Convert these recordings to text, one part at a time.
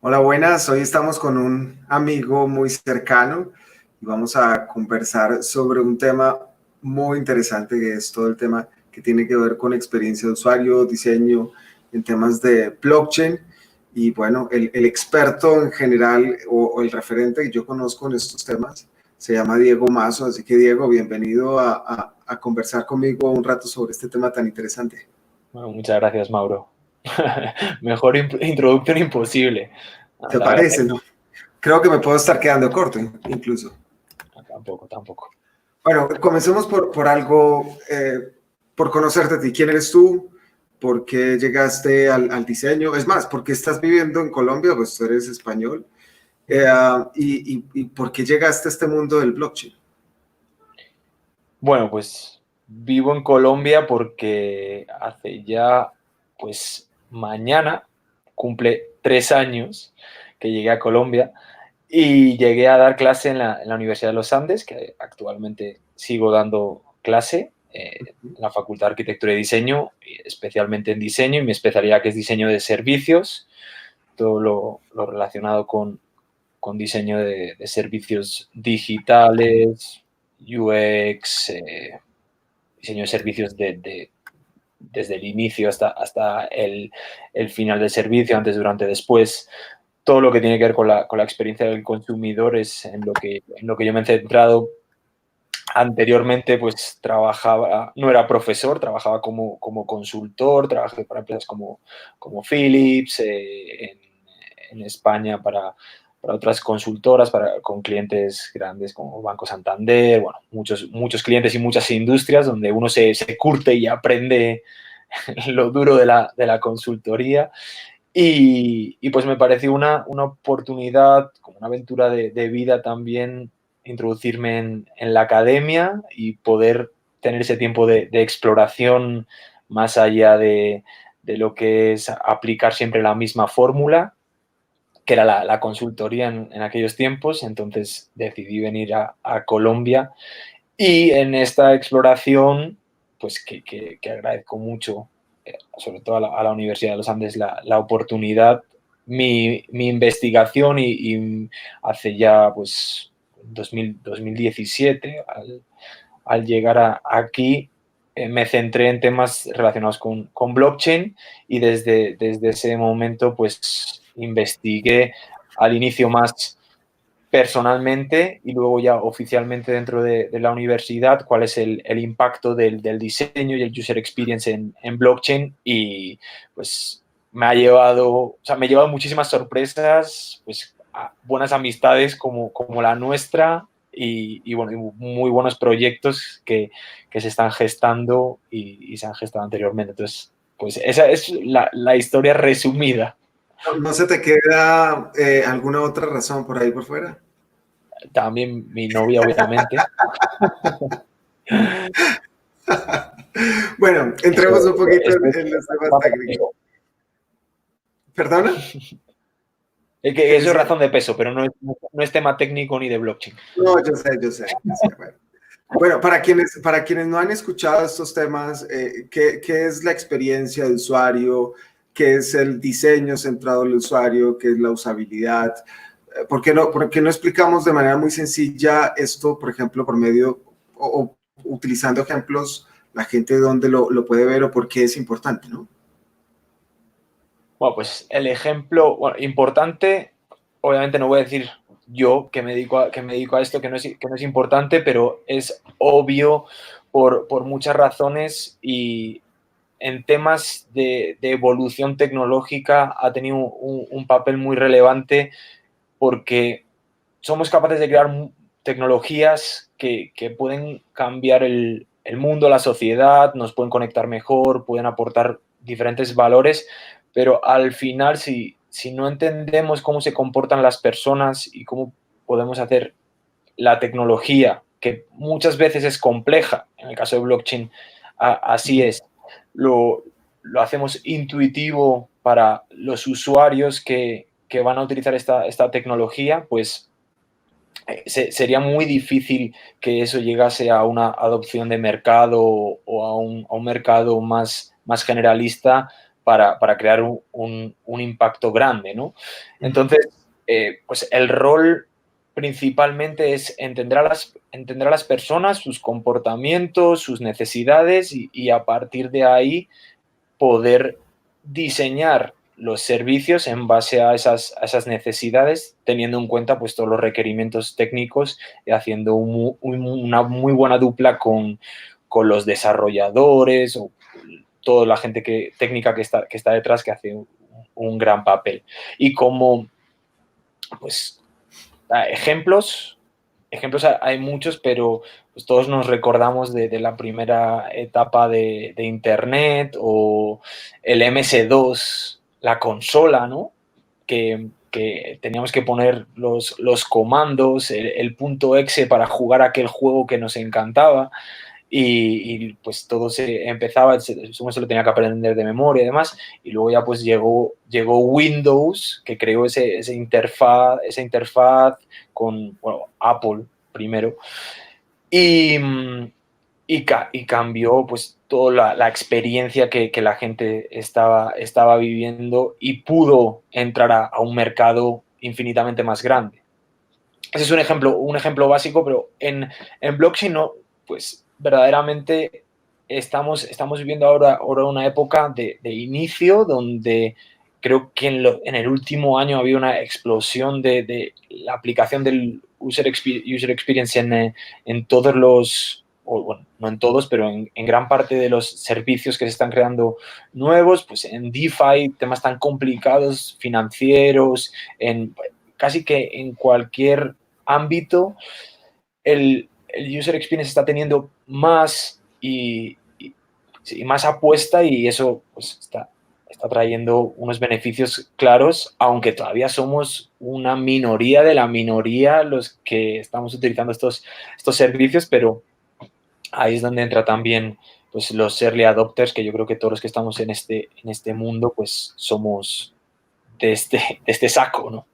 Hola, buenas. Hoy estamos con un amigo muy cercano y vamos a conversar sobre un tema muy interesante que es todo el tema que tiene que ver con experiencia de usuario, diseño en temas de blockchain. Y bueno, el experto en general o el referente que yo conozco en estos temas se llama Diego Mazo. Así que Diego, bienvenido a conversar conmigo un rato sobre este tema tan interesante. Bueno, muchas gracias, Mauro. Mejor introducción imposible. Ah, ¿Te la verdad parece, no? Creo que me puedo estar quedando corto incluso. tampoco. Bueno, comencemos por algo, por conocerte a ti. ¿Quién eres tú? ¿Por qué llegaste al diseño? Es más, ¿por qué estás viviendo en Colombia? Pues tú eres español. Ujú. ¿Y por qué llegaste a este mundo del blockchain? Bueno, pues vivo en Colombia porque hace ya, pues mañana cumple 3 años que llegué a Colombia y llegué a dar clase en la Universidad de los Andes, que actualmente sigo dando clase en la Facultad de Arquitectura y Diseño, y especialmente en diseño, y mi especialidad que es diseño de servicios, todo lo relacionado con diseño de servicios digitales, UX, diseño de servicios desde el inicio hasta el final del servicio, antes, durante, después. Todo lo que tiene que ver con la experiencia del consumidor es en lo que yo me he centrado. Anteriormente, pues trabajaba, no era profesor, trabajaba como consultor, trabajé para empresas como Philips, en España para otras consultoras, con clientes grandes como Banco Santander, bueno, muchos clientes y muchas industrias donde uno se curte y aprende lo duro de la consultoría. Y pues me pareció una oportunidad, como una aventura de vida también, introducirme en la academia y poder tener ese tiempo de exploración más allá de lo que es aplicar siempre la misma fórmula, que era la consultoría en aquellos tiempos. Entonces decidí venir a Colombia y en esta exploración, pues que agradezco mucho, sobre todo a la Universidad de los Andes, la oportunidad. Mi investigación y hace ya, pues, 2017, al llegar aquí, me centré en temas relacionados con blockchain, y desde ese momento, pues, investigué al inicio más personalmente y luego ya oficialmente dentro de la universidad cuál es el impacto del diseño y el user experience en blockchain. Y pues me ha llevado muchísimas sorpresas, pues buenas amistades como la nuestra, y bueno, y muy buenos proyectos que se están gestando y se han gestado anteriormente. Entonces, pues esa es la historia resumida. ¿No se te queda alguna otra razón por ahí por fuera? También mi novia, obviamente. Bueno, entremos Eso, un poquito eso en los temas técnicos. ¿Perdona? ¿Qué eso es dice? razón de peso, pero no es tema técnico ni de blockchain. No, yo sé. Bueno, para quienes no han escuchado estos temas, ¿qué es la experiencia de usuario? ¿Qué es el diseño centrado en el usuario? ¿Qué es la usabilidad? ¿Por qué no explicamos de manera muy sencilla esto, por ejemplo, por medio o utilizando ejemplos, la gente donde lo puede ver o por qué es importante, ¿no? Bueno, pues el ejemplo, bueno, importante, obviamente no voy a decir yo que me dedico a esto, que no es importante, pero es obvio por muchas razones. Y en temas de evolución tecnológica ha tenido un papel muy relevante, porque somos capaces de crear tecnologías que pueden cambiar el mundo, la sociedad, nos pueden conectar mejor, pueden aportar diferentes valores, pero al final, si no entendemos cómo se comportan las personas y cómo podemos hacer la tecnología, que muchas veces es compleja, en el caso de blockchain, así es, lo hacemos intuitivo para los usuarios que van a utilizar esta tecnología, pues sería muy difícil que eso llegase a una adopción de mercado o a un mercado más generalista, para crear un impacto grande, ¿no? Entonces, pues el rol principalmente es entender a las personas, sus comportamientos, sus necesidades y a partir de ahí poder diseñar los servicios en base a esas necesidades, teniendo en cuenta pues, todos los requerimientos técnicos y haciendo una muy buena dupla con los desarrolladores o toda la gente técnica que está detrás, que hace un gran papel. Y como pues, ejemplos hay muchos, pero pues todos nos recordamos de la primera etapa de Internet o el MS2, la consola, ¿no? Que teníamos que poner los comandos, el punto exe para jugar aquel juego que nos encantaba y pues todo se empezaba, uno se lo tenía que aprender de memoria y demás, y luego ya pues llegó Windows, que creó esa interfaz con, bueno, Apple primero, y, y cambió pues toda la experiencia que la gente estaba viviendo y pudo entrar a un mercado infinitamente más grande. Ese es un ejemplo básico, pero en blockchain no, pues verdaderamente estamos viviendo ahora una época de inicio donde creo que en el último año ha habido una explosión de la aplicación del user experience en todos los, o bueno, no en todos, pero en gran parte de los servicios que se están creando nuevos, pues en DeFi, temas tan complicados, financieros, casi que en cualquier ámbito, el user experience está teniendo más y más apuesta y eso pues, está trayendo unos beneficios claros, aunque todavía somos una minoría de la minoría los que estamos utilizando estos servicios, pero ahí es donde entra también pues, los early adopters, que yo creo que todos los que estamos en este mundo pues somos de este saco, ¿no?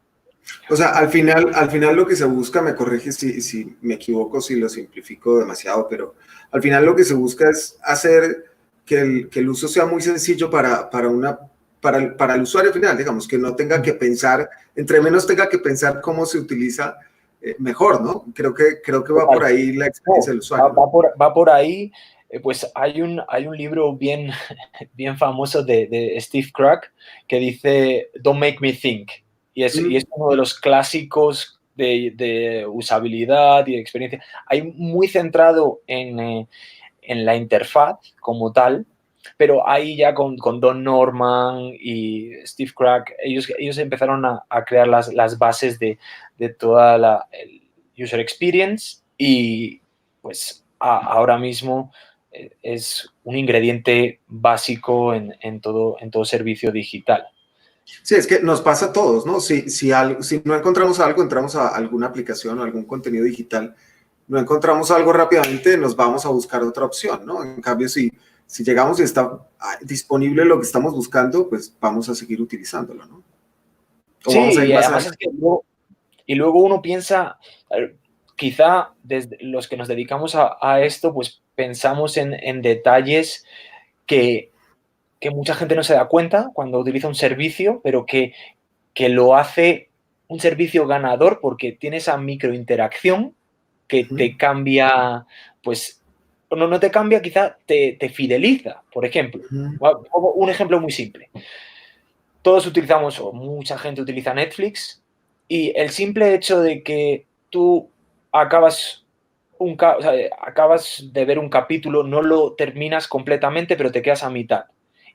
O sea, al final lo que se busca, me corrige si me equivoco, si lo simplifico demasiado, pero al final lo que se busca es hacer que el uso sea muy sencillo para el usuario final, digamos, que no tenga que pensar, entre menos tenga que pensar cómo se utiliza, mejor, ¿no? Creo que va por ahí la experiencia del usuario. Va por ahí. Pues hay un libro bien famoso de Steve Krug que dice Don't make me think. Y es uno de los clásicos de usabilidad y de experiencia. Hay muy centrado en la interfaz como tal, pero ahí ya con Don Norman y Steve Krug, ellos empezaron a crear las bases de toda el user experience y pues ahora mismo es un ingrediente básico en todo servicio digital. Sí, es que nos pasa a todos, ¿no? Si no encontramos algo, entramos a alguna aplicación o algún contenido digital, no encontramos algo rápidamente, nos vamos a buscar otra opción, ¿no? En cambio, si llegamos y está disponible lo que estamos buscando, pues vamos a seguir utilizándolo, ¿no? O Sí, vamos a ir y más además es que luego uno piensa, quizá desde los que nos dedicamos a esto, pues pensamos en detalles que mucha gente no se da cuenta cuando utiliza un servicio, pero que lo hace un servicio ganador porque tiene esa microinteracción que te cambia, pues, no te cambia, quizá te fideliza, por ejemplo. Un ejemplo muy simple. Todos utilizamos, o mucha gente utiliza Netflix, y el simple hecho de que tú acabas de ver un capítulo, no lo terminas completamente, pero te quedas a mitad.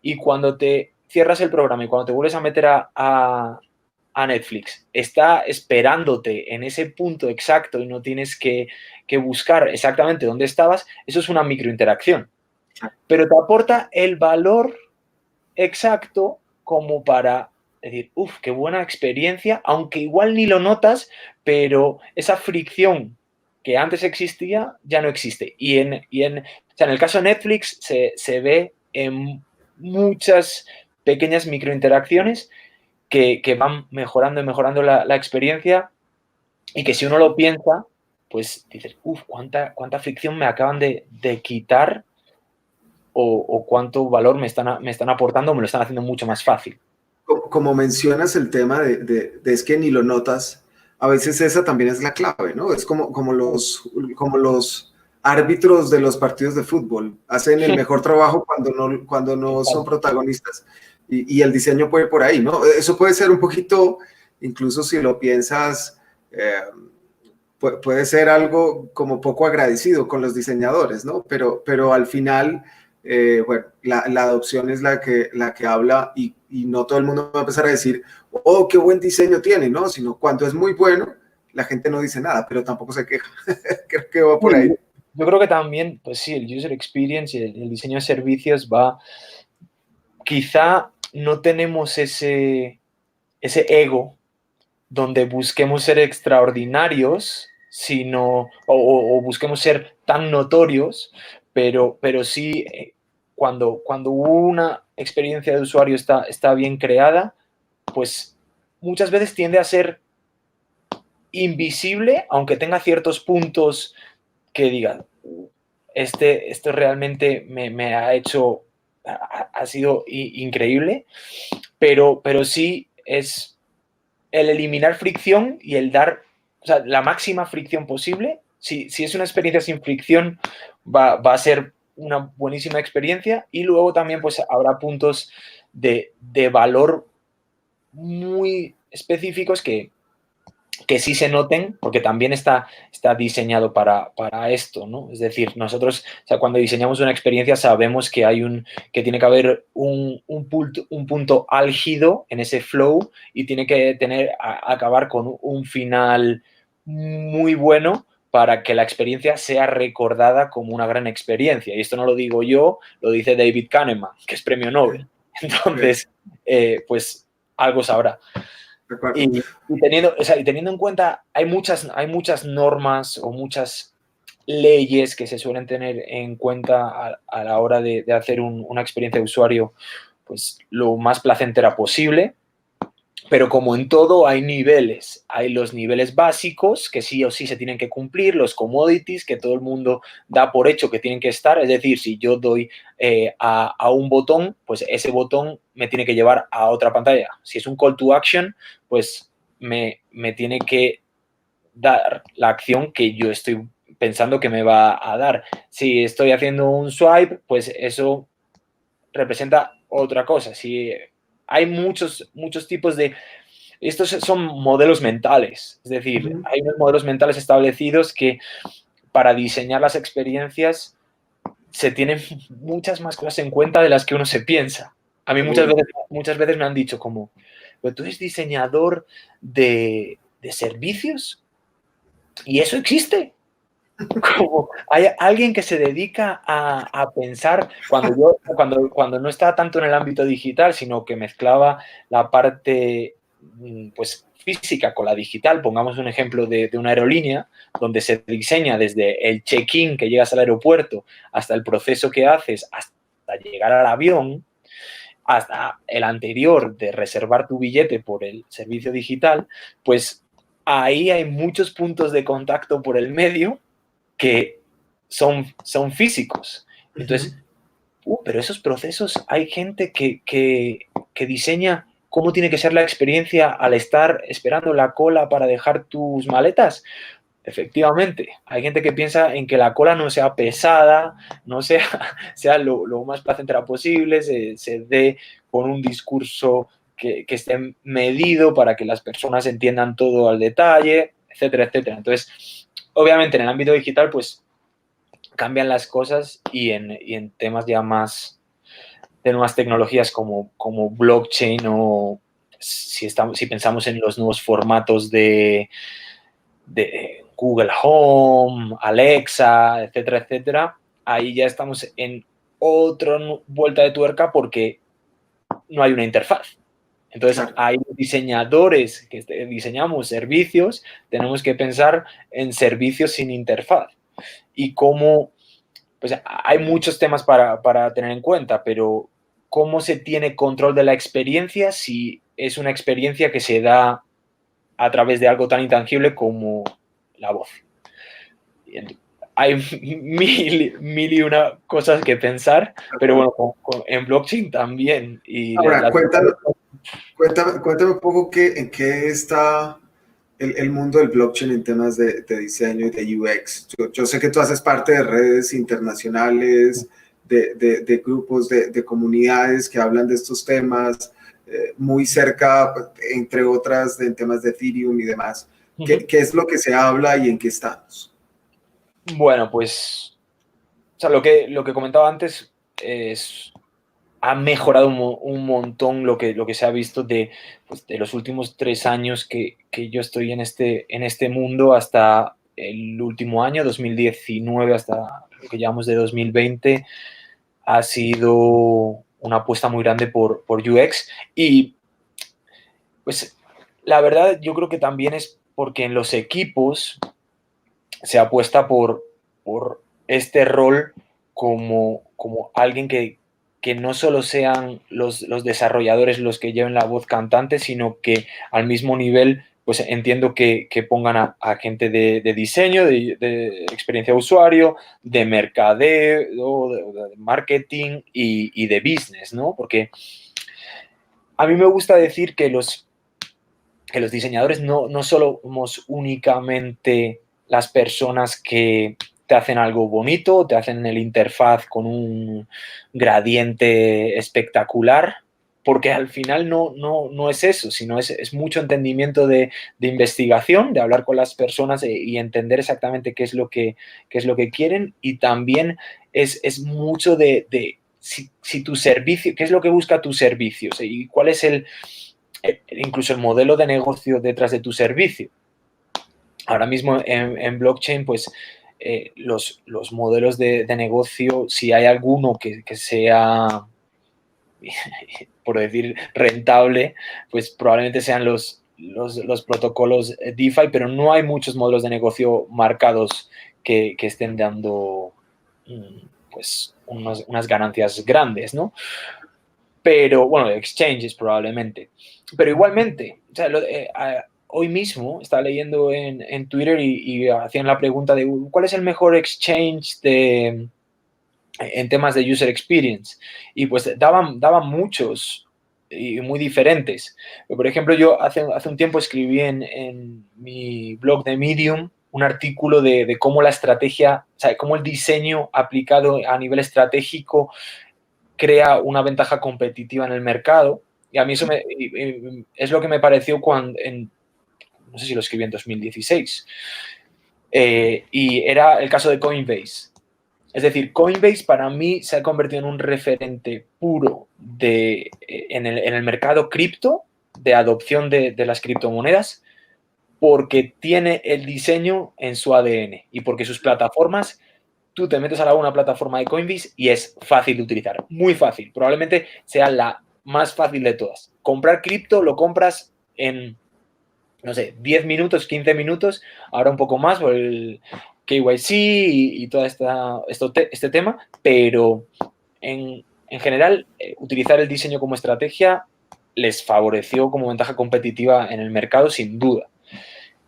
Y cuando te cierras el programa y cuando te vuelves a meter a Netflix, está esperándote en ese punto exacto y no tienes que buscar exactamente dónde estabas, eso es una microinteracción. Pero te aporta el valor exacto como para decir, uff, qué buena experiencia, aunque igual ni lo notas, pero esa fricción que antes existía ya no existe. Y en el caso de Netflix se ve en muchas pequeñas microinteracciones que van mejorando y mejorando la experiencia y que si uno lo piensa, pues dices, uff, cuánta fricción me acaban de quitar o cuánto valor me están aportando, me lo están haciendo mucho más fácil. Como mencionas el tema de es que ni lo notas, a veces esa también es la clave, ¿no? Es como los árbitros de los partidos de fútbol. Hacen el mejor trabajo cuando no son protagonistas. Y el diseño puede ir por ahí, ¿no? Eso puede ser un poquito, incluso si lo piensas, puede ser algo como poco agradecido con los diseñadores, ¿no? Pero al final, bueno, la adopción es la que habla y no todo el mundo va a empezar a decir, oh, qué buen diseño tiene, ¿no? Sino cuando es muy bueno, la gente no dice nada, pero tampoco se queja. Creo que va por ahí. Yo creo que también, pues sí, el user experience y el diseño de servicios va, quizá no tenemos ese ego donde busquemos ser extraordinarios, sino, o busquemos ser tan notorios, pero sí, cuando una experiencia de usuario está bien creada, pues muchas veces tiende a ser invisible, aunque tenga ciertos puntos que digan, esto realmente me ha hecho, ha sido increíble, pero sí es el eliminar fricción y el dar, o sea, la máxima fricción posible. Si es una experiencia sin fricción, va a ser una buenísima experiencia, y luego también pues habrá puntos de valor muy específicos que sí se noten, porque también está diseñado para esto, ¿no? Es decir, nosotros, o sea, cuando diseñamos una experiencia sabemos que que tiene que haber un punto álgido en ese flow, y tiene que acabar con un final muy bueno para que la experiencia sea recordada como una gran experiencia. Y esto no lo digo yo, lo dice David Kahneman, que es premio Nobel. Entonces, pues algo sabrá. Y teniendo en cuenta, hay muchas normas o muchas leyes que se suelen tener en cuenta a la hora de hacer una experiencia de usuario pues lo más placentera posible. Pero como en todo hay niveles, hay los niveles básicos que sí o sí se tienen que cumplir, los commodities que todo el mundo da por hecho que tienen que estar, es decir, si yo doy a un botón, pues ese botón me tiene que llevar a otra pantalla. Si es un call to action, pues me tiene que dar la acción que yo estoy pensando que me va a dar. Si estoy haciendo un swipe, pues eso representa otra cosa. Si hay muchos tipos de... Estos son modelos mentales, es decir, hay unos modelos mentales establecidos que para diseñar las experiencias se tienen muchas más cosas en cuenta de las que uno se piensa. A mí muchas veces me han dicho como, ¿pero tú eres diseñador de servicios? ¿Y eso existe? Como hay alguien que se dedica a pensar, cuando no estaba tanto en el ámbito digital, sino que mezclaba la parte pues física con la digital. Pongamos un ejemplo de una aerolínea donde se diseña desde el check-in que llegas al aeropuerto hasta el proceso que haces hasta llegar al avión, hasta el anterior de reservar tu billete por el servicio digital. Pues ahí hay muchos puntos de contacto por el medio que son físicos. Entonces, pero esos procesos, hay gente que diseña cómo tiene que ser la experiencia al estar esperando la cola para dejar tus maletas. Efectivamente, hay gente que piensa en que la cola no sea pesada, no sea lo más placentera posible, se dé con un discurso que esté medido para que las personas entiendan todo al detalle, etcétera, etcétera. Entonces, obviamente en el ámbito digital, pues cambian las cosas, y en temas ya más de nuevas tecnologías como blockchain, o si pensamos en los nuevos formatos de Google Home, Alexa, etcétera, etcétera, ahí ya estamos en otra vuelta de tuerca porque no hay una interfaz. Entonces, hay diseñadores que diseñamos servicios, tenemos que pensar en servicios sin interfaz. Y cómo, pues hay muchos temas para tener en cuenta, pero ¿cómo se tiene control de la experiencia si es una experiencia que se da a través de algo tan intangible como la voz? hay mil y una cosas que pensar, pero bueno, en blockchain también. Y Ahora, cuéntame un poco en qué está el mundo del blockchain en temas de diseño y de UX. Yo sé que tú haces parte de redes internacionales, de grupos, de comunidades que hablan de estos temas, muy cerca, entre otras, en temas de Ethereum y demás. ¿Qué es lo que se habla y en qué estamos? Bueno, pues, o sea, lo que comentaba antes es, ha mejorado un montón lo que se ha visto pues, de los últimos 3 años que yo estoy en este mundo hasta el último año, 2019, hasta lo que llamamos de 2020, ha sido una apuesta muy grande por UX y pues la verdad yo creo que también es porque en los equipos se apuesta por este rol como alguien que no solo sean los desarrolladores los que lleven la voz cantante, sino que al mismo nivel, pues entiendo que pongan a gente de diseño, de experiencia de usuario, de mercadeo, de marketing y de business, ¿no? Porque a mí me gusta decir que los diseñadores no somos únicamente las personas que te hacen algo bonito, te hacen el interfaz con un gradiente espectacular, porque al final no es eso, sino es mucho entendimiento de investigación, de hablar con las personas y entender exactamente qué es lo que quieren, y también es mucho de si tu servicio, qué es lo que busca tu servicio y cuál es incluso el modelo de negocio detrás de tu servicio. Ahora mismo en blockchain, pues los modelos de negocio, si hay alguno que sea, por decir, rentable, pues probablemente sean los protocolos DeFi, pero no hay muchos modelos de negocio marcados que estén dando pues unas ganancias grandes, ¿no? Pero bueno, exchanges probablemente. Pero igualmente, o sea, hoy mismo estaba leyendo en Twitter y hacían la pregunta de cuál es el mejor exchange en temas de user experience. Y pues daban muchos y muy diferentes. Por ejemplo, yo hace un tiempo escribí en mi blog de Medium un artículo de cómo la estrategia, o sea, cómo el diseño aplicado a nivel estratégico crea una ventaja competitiva en el mercado. Y a mí eso es lo que me pareció no sé si lo escribí en 2016, y era el caso de Coinbase. Es decir, Coinbase para mí se ha convertido en un referente puro en el mercado cripto, de adopción de las criptomonedas, porque tiene el diseño en su ADN y porque sus plataformas, tú te metes a una plataforma de Coinbase y es fácil de utilizar, muy fácil. Probablemente sea la más fácil de todas. Comprar cripto lo compras en, no sé, 10 minutos, 15 minutos, ahora un poco más por el KYC y todo este tema, pero en general, utilizar el diseño como estrategia les favoreció como ventaja competitiva en el mercado, sin duda.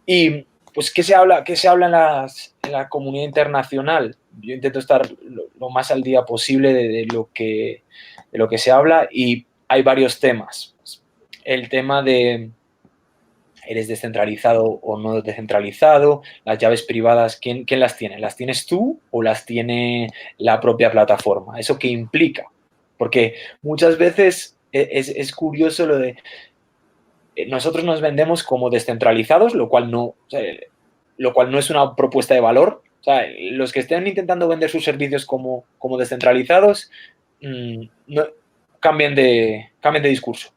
Y pues, ¿qué se habla en la comunidad internacional? Yo intento estar lo más al día posible de lo que se habla, y hay varios temas. El tema de eres descentralizado o no descentralizado, las llaves privadas, ¿quién las tiene? ¿Las tienes tú o las tiene la propia plataforma? ¿Eso qué implica? Porque muchas veces es curioso lo de nosotros nos vendemos como descentralizados, lo cual no es una propuesta de valor. O sea, los que estén intentando vender sus servicios como descentralizados, no, cambien de discurso.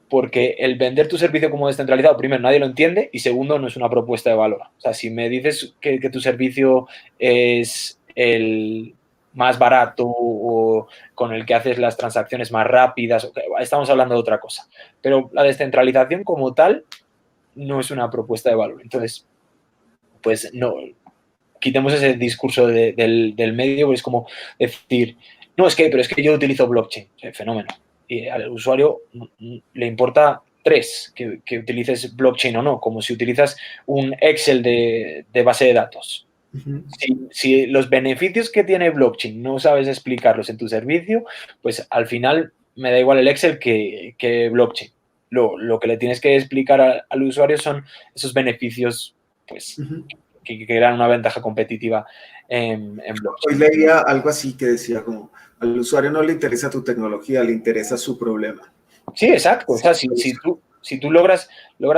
Porque el vender tu servicio como descentralizado, primero, nadie lo entiende, y segundo, no es una propuesta de valor. O sea, si me dices que tu servicio es el más barato o con el que haces las transacciones más rápidas, estamos hablando de otra cosa. Pero la descentralización como tal no es una propuesta de valor. Entonces, pues no, quitemos ese discurso del medio, porque es como decir, no, pero es que yo utilizo blockchain, fenómeno. Y al usuario le importa tres, que utilices blockchain o no, como si utilizas un Excel de base de datos. Ujú. Si los beneficios que tiene blockchain no sabes explicarlos en tu servicio, pues al final me da igual el Excel que blockchain. Lo que le tienes que explicar al usuario son esos beneficios, pues, Ujú. que crean una ventaja competitiva en Hoy blockchain. leía algo así que decía como, al usuario no le interesa tu tecnología, le interesa su problema. Sí, exacto. O Sí, sea, si tú logras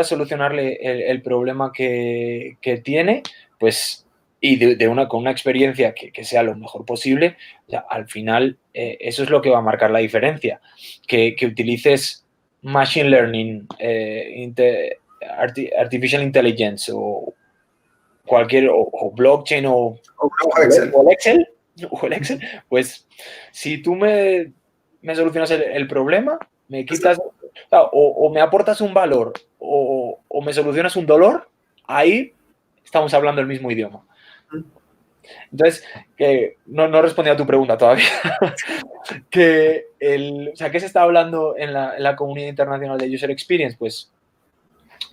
solucionarle el problema que tiene, pues, y con una experiencia que sea lo mejor posible, o sea, al final eso es lo que va a marcar la diferencia. Que utilices Machine Learning, Artificial Intelligence o blockchain O un ojo de Excel. o el Excel, pues si tú me solucionas el problema, me quitas, Exacto. o me aportas un valor o me solucionas un dolor, ahí estamos hablando el mismo idioma. Entonces, que no he respondido a tu pregunta todavía. O sea, ¿qué se está hablando en la comunidad internacional de User Experience? Pues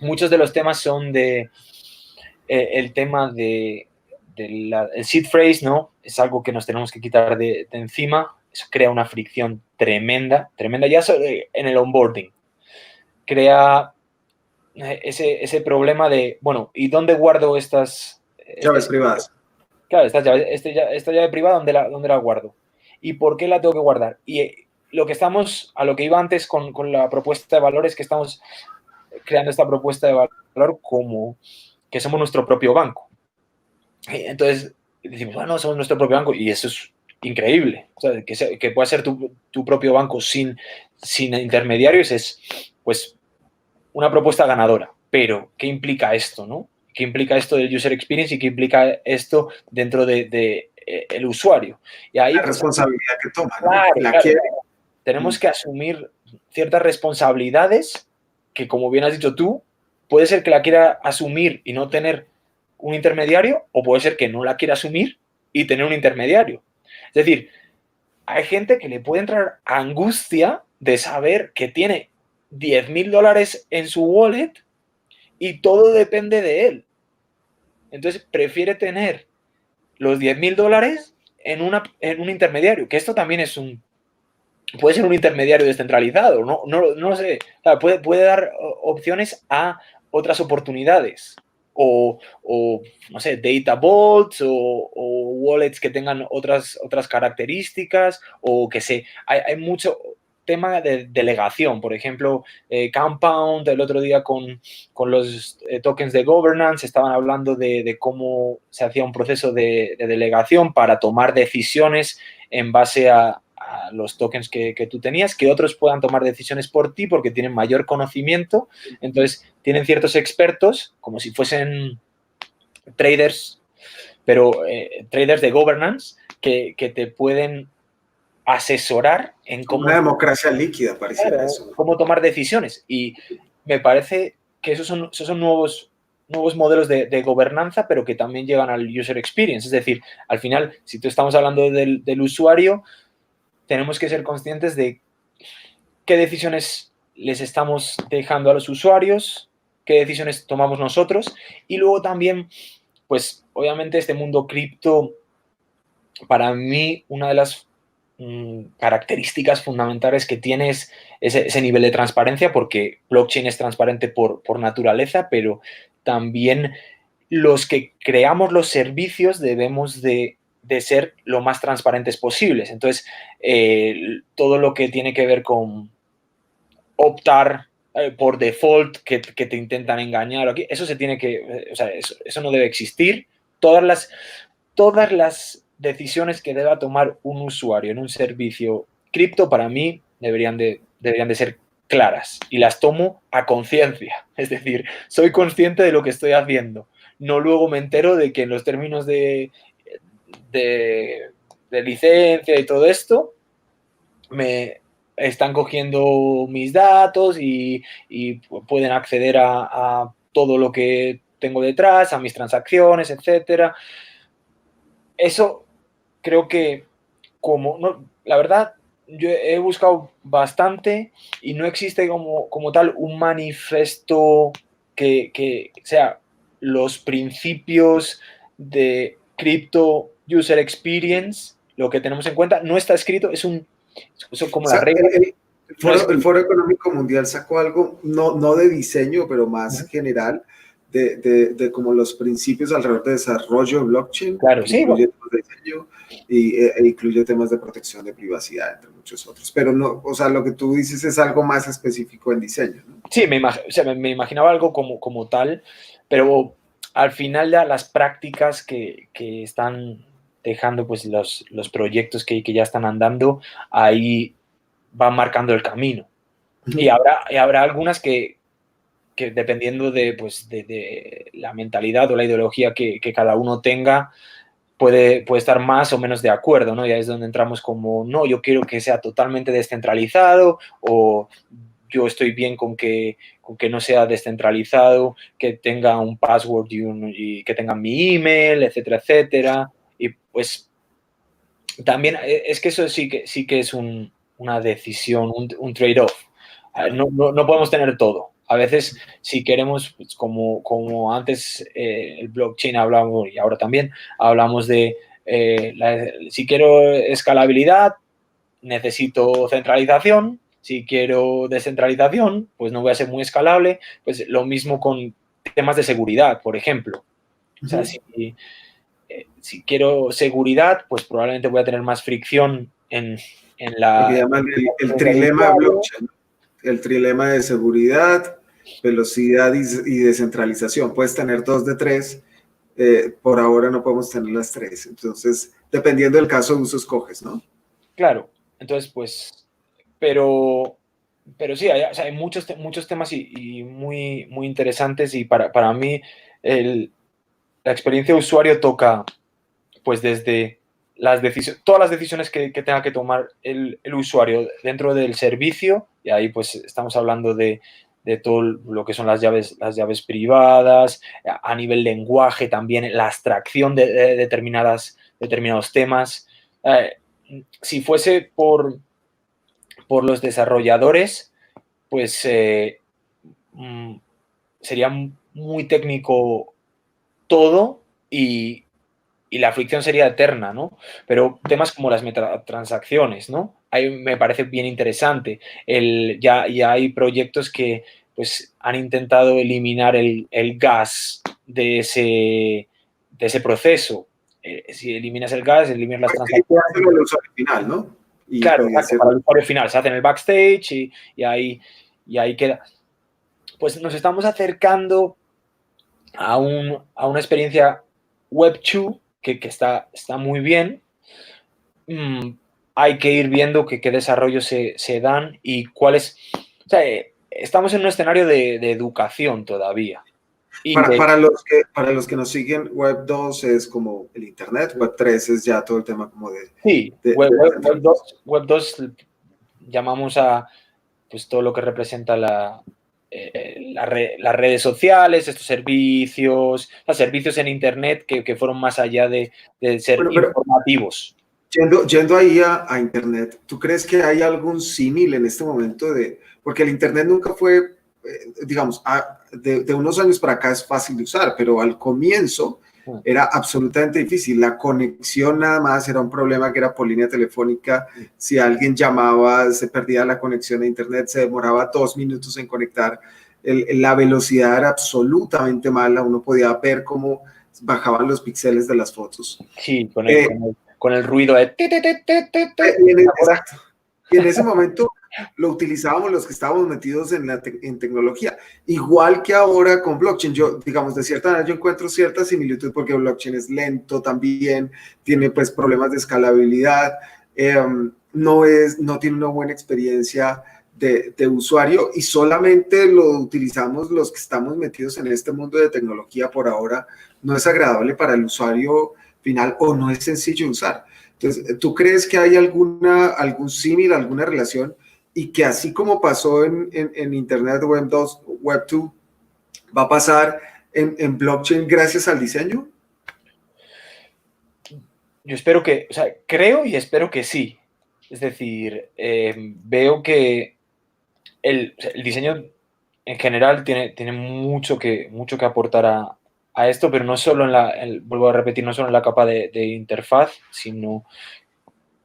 muchos de los temas son el tema el seed phrase, ¿no? Es algo que nos tenemos que quitar de encima. Eso crea una fricción tremenda, tremenda ya en el onboarding. Crea ese problema de, bueno, ¿y dónde guardo estas? Llaves privadas. Claro, esta llave privada, ¿dónde la guardo? ¿Y por qué la tengo que guardar? Y a lo que iba antes con la propuesta de valor es que estamos creando esta propuesta de valor como que somos nuestro propio banco. Entonces decimos, bueno, somos nuestro propio banco y eso es increíble. O sea, que pueda ser tu propio banco sin intermediarios es, pues, una propuesta ganadora. Pero, ¿qué implica esto, no? ¿Qué implica esto del user experience y qué implica esto dentro de el usuario? Y ahí, La pues, responsabilidad que toma, ¿no? claro, La claro, quiere. tenemos que asumir ciertas responsabilidades que, como bien has dicho tú, puede ser que la quiera asumir y no tener un intermediario, o puede ser que no la quiera asumir y tener un intermediario. Es decir, hay gente que le puede entrar angustia de saber que tiene $10,000 en su wallet y todo depende de él. Entonces prefiere tener los $10,000 en un intermediario, que esto también puede ser un intermediario descentralizado, no sé, o sea, puede dar opciones a otras oportunidades o no sé, data vaults o wallets que tengan otras características o que hay mucho tema de delegación, por ejemplo, Compound el otro día con los tokens de governance estaban hablando de cómo se hacía un proceso de delegación para tomar decisiones en base a los tokens que tú tenías, que otros puedan tomar decisiones por ti porque tienen mayor conocimiento. Entonces, tienen ciertos expertos, como si fuesen traders, pero traders de governance, que te pueden asesorar en Una democracia líquida, pareciera eso. cómo tomar decisiones. Y me parece que esos son nuevos modelos de gobernanza, pero que también llegan al user experience. Es decir, al final, si tú estamos hablando del usuario, tenemos que ser conscientes de qué decisiones les estamos dejando a los usuarios, qué decisiones tomamos nosotros y luego también, pues obviamente este mundo cripto, para mí una de las características fundamentales que tiene es ese nivel de transparencia, porque blockchain es transparente por naturaleza, pero también los que creamos los servicios debemos de ser lo más transparentes posibles. Entonces, todo lo que tiene que ver con optar por default, que te intentan engañar, aquí, eso se tiene que, o sea, eso no debe existir. Todas las decisiones que deba tomar un usuario en un servicio cripto, para mí, deberían de ser claras y las tomo a conciencia. Es decir, soy consciente de lo que estoy haciendo. No luego me entero de que en los términos de, de licencia y todo esto, me están cogiendo mis datos y pueden acceder a todo lo que tengo detrás, a mis transacciones, etcétera. Eso creo que la verdad, yo he buscado bastante y no existe como tal un manifiesto que sea los principios Crypto User Experience, lo que tenemos en cuenta, no está escrito, son como las reglas. El Foro Económico Mundial sacó algo, no de diseño, pero más general, de como los principios alrededor de desarrollo de blockchain, Claro, que sí, incluye temas de diseño e incluye temas de protección de privacidad, entre muchos otros. Pero no, o sea, lo que tú dices es algo más específico en diseño, ¿no? sí, me imaginaba algo como tal, pero al final ya las prácticas que están dejando pues los proyectos que ya están andando, ahí van marcando el camino. Y habrá algunas que dependiendo de la mentalidad o la ideología que cada uno tenga, puede estar más o menos de acuerdo, ¿no? Ya es donde entramos como, no, yo quiero que sea totalmente descentralizado, o yo estoy bien con que no sea descentralizado, que tenga un password y que tenga mi email, etcétera, etcétera. Y pues también es que eso sí que es una decisión, un trade-off. No podemos tener todo. A veces, si queremos, pues, como antes el blockchain hablamos, y ahora también, hablamos de si quiero escalabilidad, necesito centralización. Si quiero descentralización, pues no voy a ser muy escalable. Pues lo mismo con temas de seguridad, por ejemplo. O sea, si quiero seguridad, pues probablemente voy a tener más fricción en Lo que la... llaman el trilema de blockchain, el trilema de seguridad, velocidad y descentralización. Puedes tener dos de tres, por ahora no podemos tener las tres. Entonces, dependiendo del caso de uso, escoges, ¿no? Claro, entonces pues, pero sí, o sea, hay muchos temas y muy interesantes, y para mí la experiencia de usuario toca pues desde todas las decisiones que tenga que tomar el usuario dentro del servicio, y ahí pues estamos hablando de todo lo que son las llaves privadas, a nivel lenguaje también, la abstracción de determinados temas. Si fuese por los desarrolladores, pues sería muy técnico todo, y la fricción sería eterna, ¿no? Pero temas como las metatransacciones, ¿no? Ahí me parece bien interesante. Ya hay proyectos que pues han intentado eliminar el gas de ese proceso. Si eliminas el gas, eliminas las transacciones. El usuario final, ¿no? Claro, Y exacto, para el usuario final. Se hace en el backstage y ahí queda. Pues nos estamos acercando a una experiencia Web 2 que está muy bien. Hay que ir viendo qué desarrollos se dan y cuáles. O sea, estamos en un escenario de educación todavía. para los que nos siguen, Web 2 es como el Internet, Web 3 es ya todo el tema como sí, Web 2 llamamos a pues todo lo que representa las redes sociales, estos servicios, los servicios en Internet que fueron más allá de ser informativos. Yendo ahí a Internet, ¿tú crees que hay algún símil en este momento porque el Internet nunca fue, digamos, de unos años para acá es fácil de usar, pero al comienzo era absolutamente difícil. La conexión nada más era un problema que era por línea telefónica. Si alguien llamaba, se perdía la conexión a Internet, se demoraba 2 minutos en conectar. La velocidad era absolutamente mala, uno podía ver cómo bajaban los píxeles de las fotos. Sí, con el ruido de... Exacto. Y en ese momento lo utilizábamos los que estábamos metidos en tecnología. Igual que ahora con blockchain, yo, digamos, de cierta manera yo encuentro cierta similitud porque blockchain es lento también, tiene pues problemas de escalabilidad, no tiene una buena experiencia de usuario, y solamente lo utilizamos los que estamos metidos en este mundo de tecnología por ahora. No es agradable para el usuario final o no es sencillo de usar. Entonces, ¿tú crees que hay algún símil, alguna relación, y que así como pasó en Internet Web 2, Web 2, va a pasar en blockchain gracias al diseño? Yo espero o sea, creo y espero que sí. Es decir, veo que el diseño en general tiene mucho que aportar a esto, pero no solo vuelvo a repetir, no solo en la capa de interfaz, sino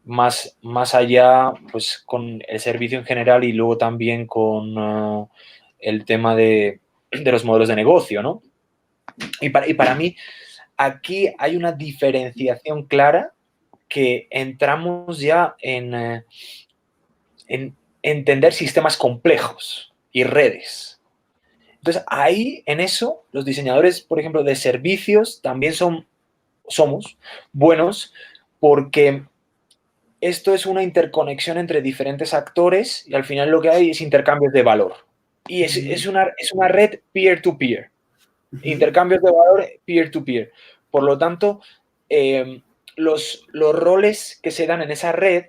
más allá, pues con el servicio en general y luego también con el tema de los modelos de negocio, ¿no? Y para mí, aquí hay una diferenciación clara que entramos ya en entender sistemas complejos y redes. Entonces, ahí, en eso, los diseñadores, por ejemplo, de servicios también somos buenos porque esto es una interconexión entre diferentes actores y al final lo que hay es intercambios de valor. Y es una red peer-to-peer. Intercambios de valor peer-to-peer. Por lo tanto, los roles que se dan en esa red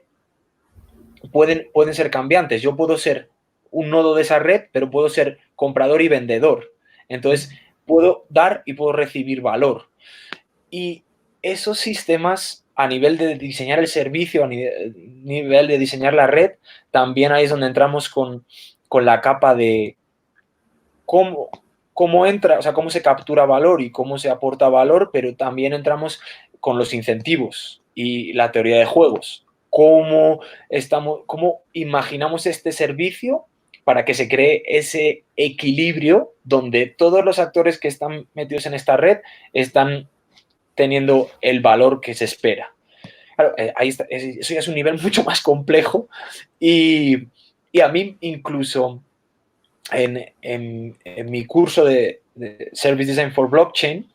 pueden ser cambiantes. Yo puedo ser un nodo de esa red, pero puedo ser comprador y vendedor. Entonces, puedo dar y puedo recibir valor. Y esos sistemas, a nivel de diseñar el servicio, a nivel de diseñar la red, también ahí es donde entramos con la capa de cómo entra, o sea, cómo se captura valor y cómo se aporta valor, pero también entramos con los incentivos y la teoría de juegos. Cómo imaginamos este servicio para que se cree ese equilibrio donde todos los actores que están metidos en esta red están teniendo el valor que se espera. Claro, ahí está, eso ya es un nivel mucho más complejo y a mí incluso en mi curso de Service Design for Blockchain,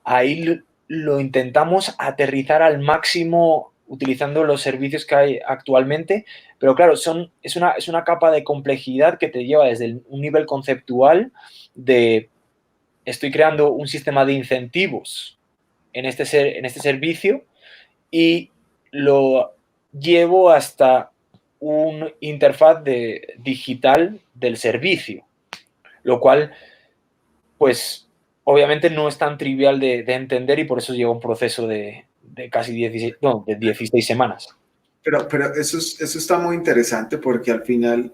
ahí lo intentamos aterrizar al máximo utilizando los servicios que hay actualmente, pero claro, es una capa de complejidad que te lleva desde un nivel conceptual de estoy creando un sistema de incentivos en este servicio y lo llevo hasta un interfaz digital del servicio, lo cual, pues, obviamente no es tan trivial de entender y por eso lleva un proceso de casi 16 semanas. Pero eso está muy interesante porque al final,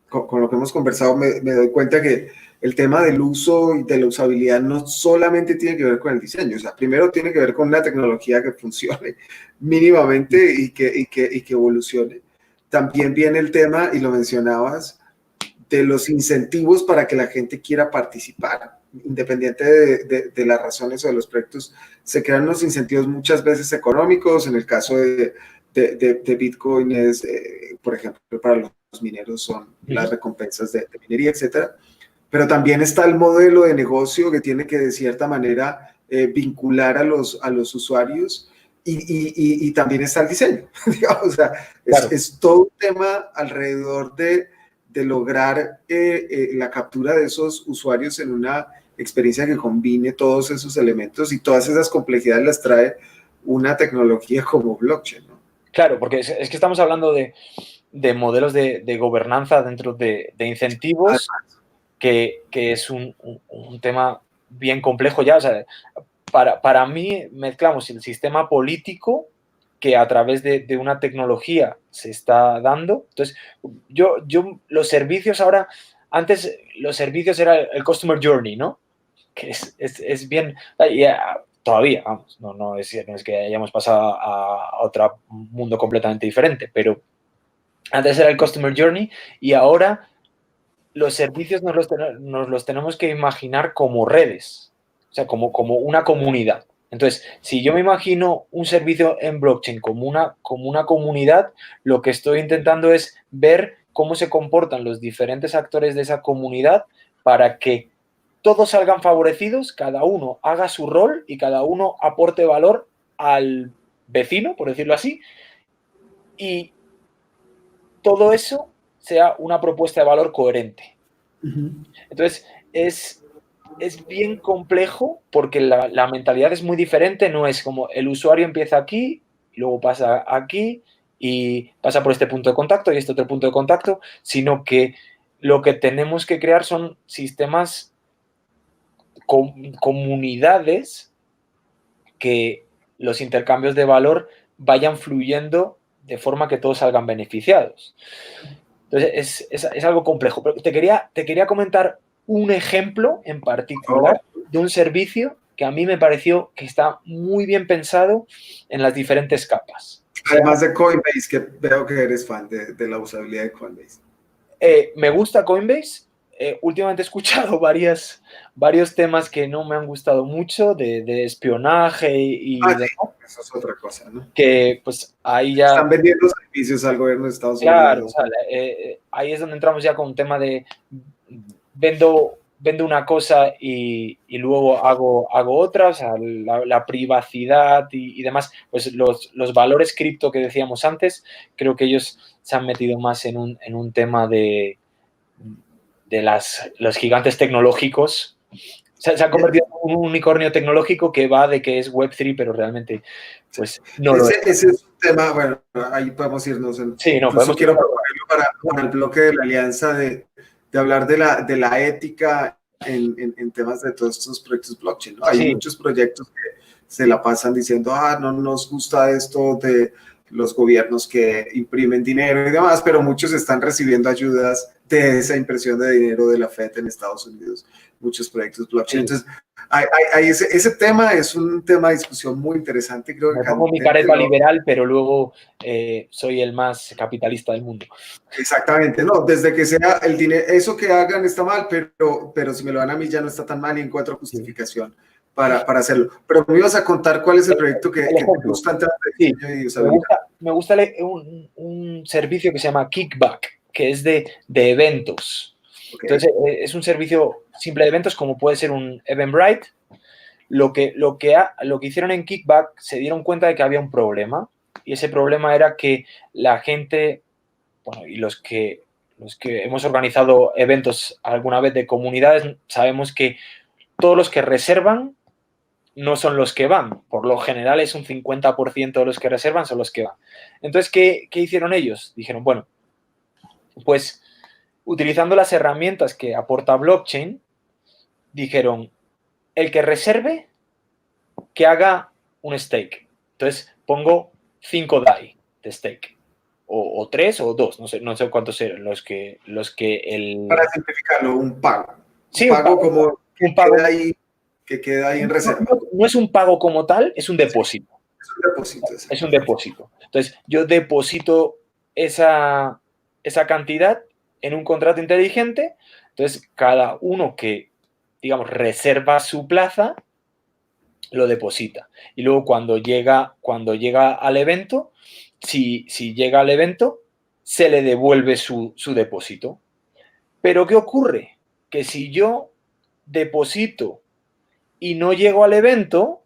con lo que hemos conversado, me doy cuenta que el tema del uso y de la usabilidad no solamente tiene que ver con el diseño. O sea, primero tiene que ver con una tecnología que funcione mínimamente y que evolucione. También viene el tema, y lo mencionabas, de los incentivos para que la gente quiera participar. Independiente de las razones o de los proyectos, se crean unos incentivos muchas veces económicos. En el caso de Bitcoin es, por ejemplo, para los mineros son las recompensas de minería, etcétera. Pero también está el modelo de negocio que tiene que de cierta manera vincular a los usuarios y también está el diseño. Digamos, o sea, claro, es todo un tema alrededor de lograr la captura de esos usuarios en una experiencia que combine todos esos elementos y todas esas complejidades las trae una tecnología como blockchain, ¿no? Claro, porque es que estamos hablando de modelos de gobernanza dentro de incentivos, que es un tema bien complejo ya. O sea, para mí mezclamos el sistema político que a través de una tecnología se está dando. Entonces, yo los servicios ahora, antes los servicios era el Customer Journey, ¿no? Que es bien, todavía, vamos, no es que hayamos pasado a otro mundo completamente diferente, pero antes era el Customer Journey y ahora los servicios nos los tenemos que imaginar como redes, o sea, como una comunidad. Entonces, si yo me imagino un servicio en blockchain como una comunidad, lo que estoy intentando es ver cómo se comportan los diferentes actores de esa comunidad para que todos salgan favorecidos, cada uno haga su rol y cada uno aporte valor al vecino, por decirlo así, y todo eso sea una propuesta de valor coherente. Entonces, es bien complejo porque la mentalidad es muy diferente, no es como el usuario empieza aquí, luego pasa aquí y pasa por este punto de contacto y este otro punto de contacto, sino que lo que tenemos que crear son sistemas, comunidades, que los intercambios de valor vayan fluyendo de forma que todos salgan beneficiados. Entonces, es algo complejo. Pero te quería comentar un ejemplo en particular de un servicio que a mí me pareció que está muy bien pensado en las diferentes capas. Además de Coinbase, que veo que eres fan de la usabilidad de Coinbase. Me gusta Coinbase. Últimamente he escuchado varios temas que no me han gustado mucho de espionaje y Sí, eso es otra cosa, ¿no? que pues ahí ya... Están vendiendo servicios al gobierno de Estados Claro, Unidos. o sea, ahí es donde entramos ya con un tema de vendo una cosa y luego hago otra, o sea, la privacidad y demás, pues los valores cripto que decíamos antes, creo que ellos se han metido más en un tema de los gigantes tecnológicos. Se ha convertido en un unicornio tecnológico que va de que es Web3, pero realmente pues no lo es. Ese es un tema, bueno, ahí podemos irnos. Sí, no, Incluso podemos quiero proponerlo para el bloque de la alianza de hablar de la ética en temas de todos estos proyectos blockchain, ¿no? Hay sí. muchos proyectos que se la pasan diciendo, no nos gusta esto de los gobiernos que imprimen dinero y demás, pero muchos están recibiendo ayudas de esa impresión de dinero de la Fed en Estados Unidos, muchos proyectos blockchain. Sí. Entonces, ese tema es un tema de discusión muy interesante. Creo que me pongo mi careta liberal, pero luego soy el más capitalista del mundo. Exactamente, no, desde que sea el dinero, eso que hagan está mal, pero si me lo dan a mí ya no está tan mal y encuentro justificación para hacerlo. Pero me ibas a contar cuál es el proyecto que te gusta antes de me gusta un servicio que se llama Kickback, que es de eventos. Okay. Entonces, es un servicio simple de eventos, como puede ser un Eventbrite. Lo que hicieron en Kickback, se dieron cuenta de que había un problema, y ese problema era que la gente, bueno, y los que hemos organizado eventos alguna vez de comunidades, sabemos que todos los que reservan no son los que van. Por lo general es un 50% de los que reservan son los que van. Entonces, ¿qué hicieron ellos? Dijeron, bueno, pues utilizando las herramientas que aporta blockchain, dijeron, el que reserve, que haga un stake. Entonces, pongo 5 DAI de stake. O 3 o 2, no sé cuántos eran los que el... Para simplificarlo, un pago. Sí, un pago como un pago que queda ahí en reserva. No es un pago como tal, es un depósito. Es un depósito. Es un depósito. Entonces, yo deposito esa cantidad en un contrato inteligente. Entonces, cada uno que, digamos, reserva su plaza, lo deposita. Y luego cuando llega al evento, si llega al evento, se le devuelve su depósito. Pero ¿qué ocurre? Que si yo deposito y no llego al evento,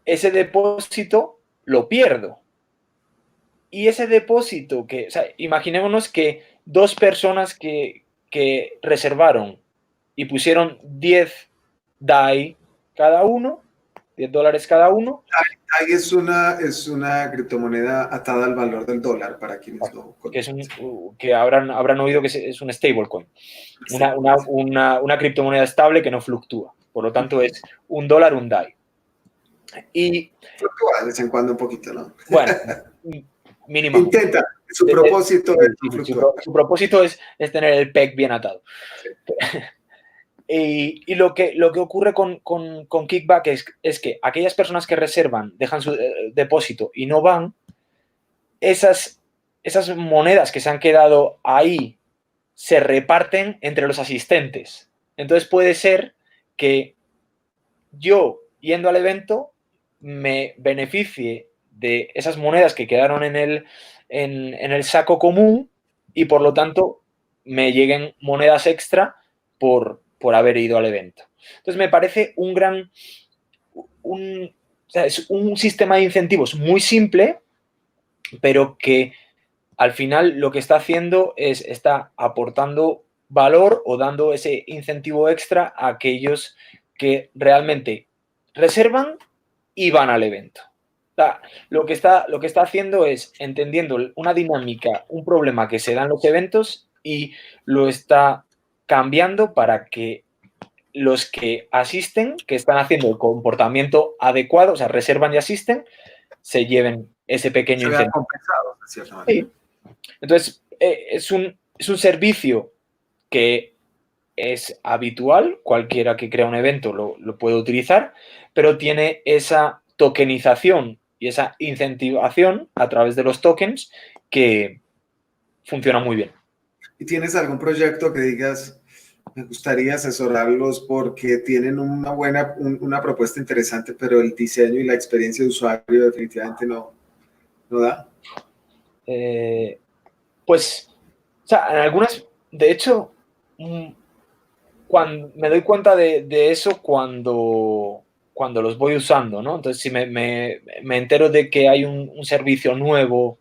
ese depósito lo pierdo. Y ese depósito o sea, imaginémonos que 2 personas que reservaron y pusieron 10 DAI cada uno, $10 cada uno. DAI es una criptomoneda atada al valor del dólar para quienes lo conocen. Que habrán oído que es un stablecoin. Una criptomoneda estable que no fluctúa. Por lo tanto, es $1, un DAI. Y fluctúa de vez en cuando un poquito, ¿no? Bueno, mínimo. Intenta. Su propósito su propósito es tener el PEG bien atado. Sí. Y lo que ocurre con Kickback es que aquellas personas que reservan, dejan su depósito y no van, esas monedas que se han quedado ahí se reparten entre los asistentes. Entonces puede ser que yo, yendo al evento, me beneficie de esas monedas que quedaron en el saco común y, por lo tanto, me lleguen monedas extra por haber ido al evento. Entonces, me parece es un sistema de incentivos muy simple, pero que al final lo que está haciendo está aportando valor o dando ese incentivo extra a aquellos que realmente reservan y van al evento. O sea, lo que está haciendo es entendiendo una dinámica, un problema que se da en los eventos, y lo está cambiando para que los que asisten, que están haciendo el comportamiento adecuado, o sea, reservan y asisten, se lleven ese pequeño incentivo. Compensado, de cierta manera. Sí. Entonces, es un servicio que es habitual, cualquiera que crea un evento lo puede utilizar, pero tiene esa tokenización y esa incentivación a través de los tokens que funciona muy bien. ¿Y tienes algún proyecto que digas, me gustaría asesorarlos porque tienen una propuesta interesante, pero el diseño y la experiencia de usuario definitivamente no da? Pues, o sea, en algunas, de hecho, cuando me doy cuenta de eso cuando los voy usando, ¿no? Entonces, si me entero de que hay un servicio nuevo,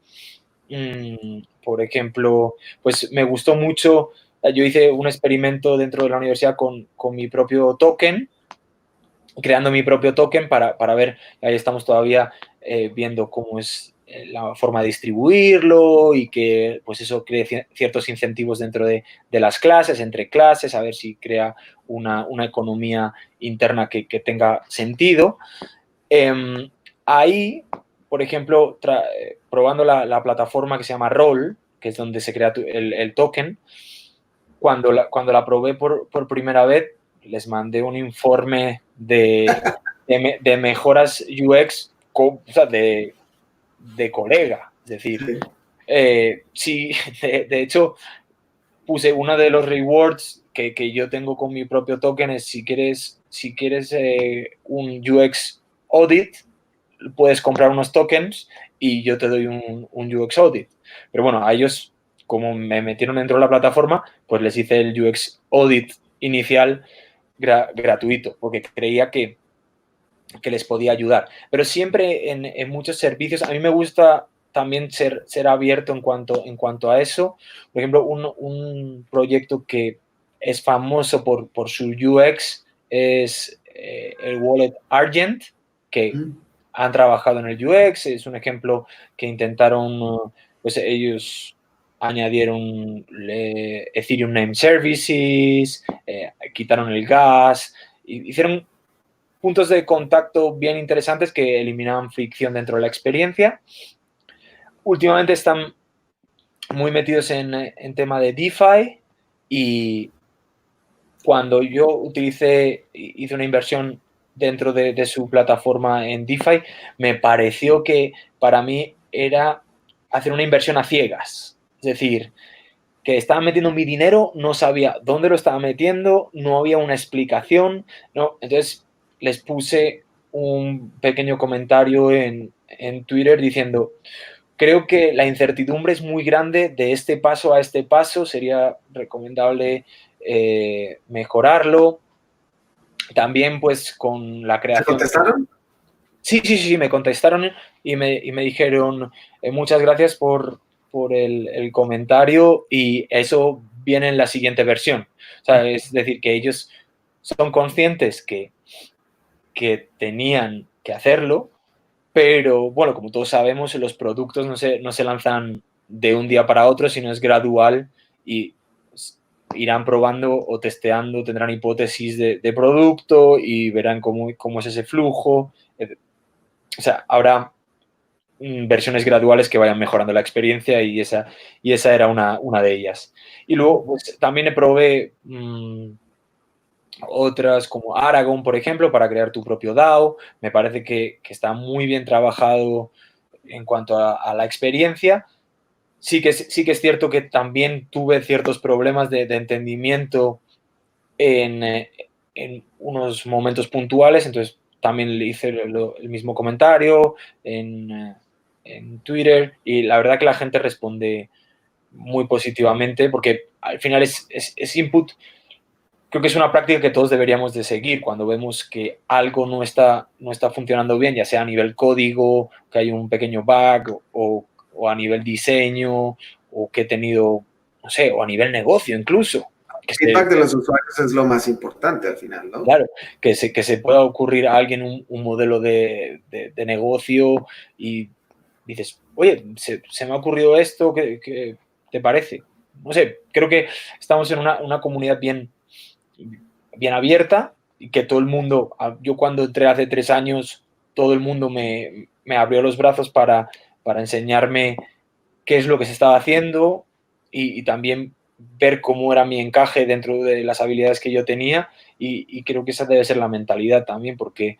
por ejemplo, pues me gustó mucho, yo hice un experimento dentro de la universidad con mi propio token, creando mi propio token para ver, ahí estamos todavía viendo cómo es la forma de distribuirlo y que pues eso cree ciertos incentivos dentro de las clases, entre clases, a ver si crea una economía interna que tenga sentido. Ahí, por ejemplo, probando la plataforma que se llama Roll, que es donde se crea el token, cuando la probé por primera vez, les mandé un informe de mejoras UX o sea, de colega. Es decir, sí, de hecho, puse uno de los rewards que yo tengo con mi propio token es si quieres un UX audit, puedes comprar unos tokens y yo te doy un UX audit. Pero bueno, a ellos, como me metieron dentro de la plataforma, pues les hice el UX audit inicial gratuito, porque creía que les podía ayudar. Pero siempre en muchos servicios, a mí me gusta también ser abierto en cuanto a eso. Por ejemplo, un proyecto que es famoso por su UX es el Wallet Argent, que han trabajado en el UX. Es un ejemplo que intentaron, pues ellos añadieron Ethereum Name Services, quitaron el gas, hicieron puntos de contacto bien interesantes que eliminaban fricción dentro de la experiencia. Últimamente están muy metidos en tema de DeFi y cuando yo hice una inversión dentro de su plataforma en DeFi, me pareció que para mí era hacer una inversión a ciegas. Es decir, que estaba metiendo mi dinero, no sabía dónde lo estaba metiendo, no había una explicación, ¿no? Entonces les puse un pequeño comentario en Twitter diciendo, creo que la incertidumbre es muy grande de este paso a este paso, sería recomendable mejorarlo. También pues con la ¿Se creación... contestaron? Sí, me contestaron y me dijeron muchas gracias por el comentario y eso viene en la siguiente versión. O sea, es decir, que ellos son conscientes que tenían que hacerlo, pero bueno, como todos sabemos, los productos no se lanzan de un día para otro, sino es gradual y pues, irán probando o testeando, tendrán hipótesis de producto y verán cómo es ese flujo. O sea, habrá versiones graduales que vayan mejorando la experiencia y esa era una de ellas. Y luego pues, también probé otras como Aragon, por ejemplo, para crear tu propio DAO. Me parece que está muy bien trabajado en cuanto a la experiencia. Sí que es cierto que también tuve ciertos problemas de entendimiento en unos momentos puntuales, entonces también le hice el mismo comentario en Twitter y la verdad que la gente responde muy positivamente porque al final es input. Creo que es una práctica que todos deberíamos de seguir cuando vemos que algo no está funcionando bien, ya sea a nivel código, que hay un pequeño bug o a nivel diseño o que he tenido, no sé, o a nivel negocio incluso. El feedback de los usuarios es lo más importante al final, ¿no? Claro, que se pueda ocurrir a alguien un modelo de negocio y dices, oye, se me ha ocurrido esto, ¿qué te parece? No sé, creo que estamos en una comunidad bien abierta y que todo el mundo, yo cuando entré hace 3 años, todo el mundo me abrió los brazos para enseñarme qué es lo que se estaba haciendo y también ver cómo era mi encaje dentro de las habilidades que yo tenía y creo que esa debe ser la mentalidad también, porque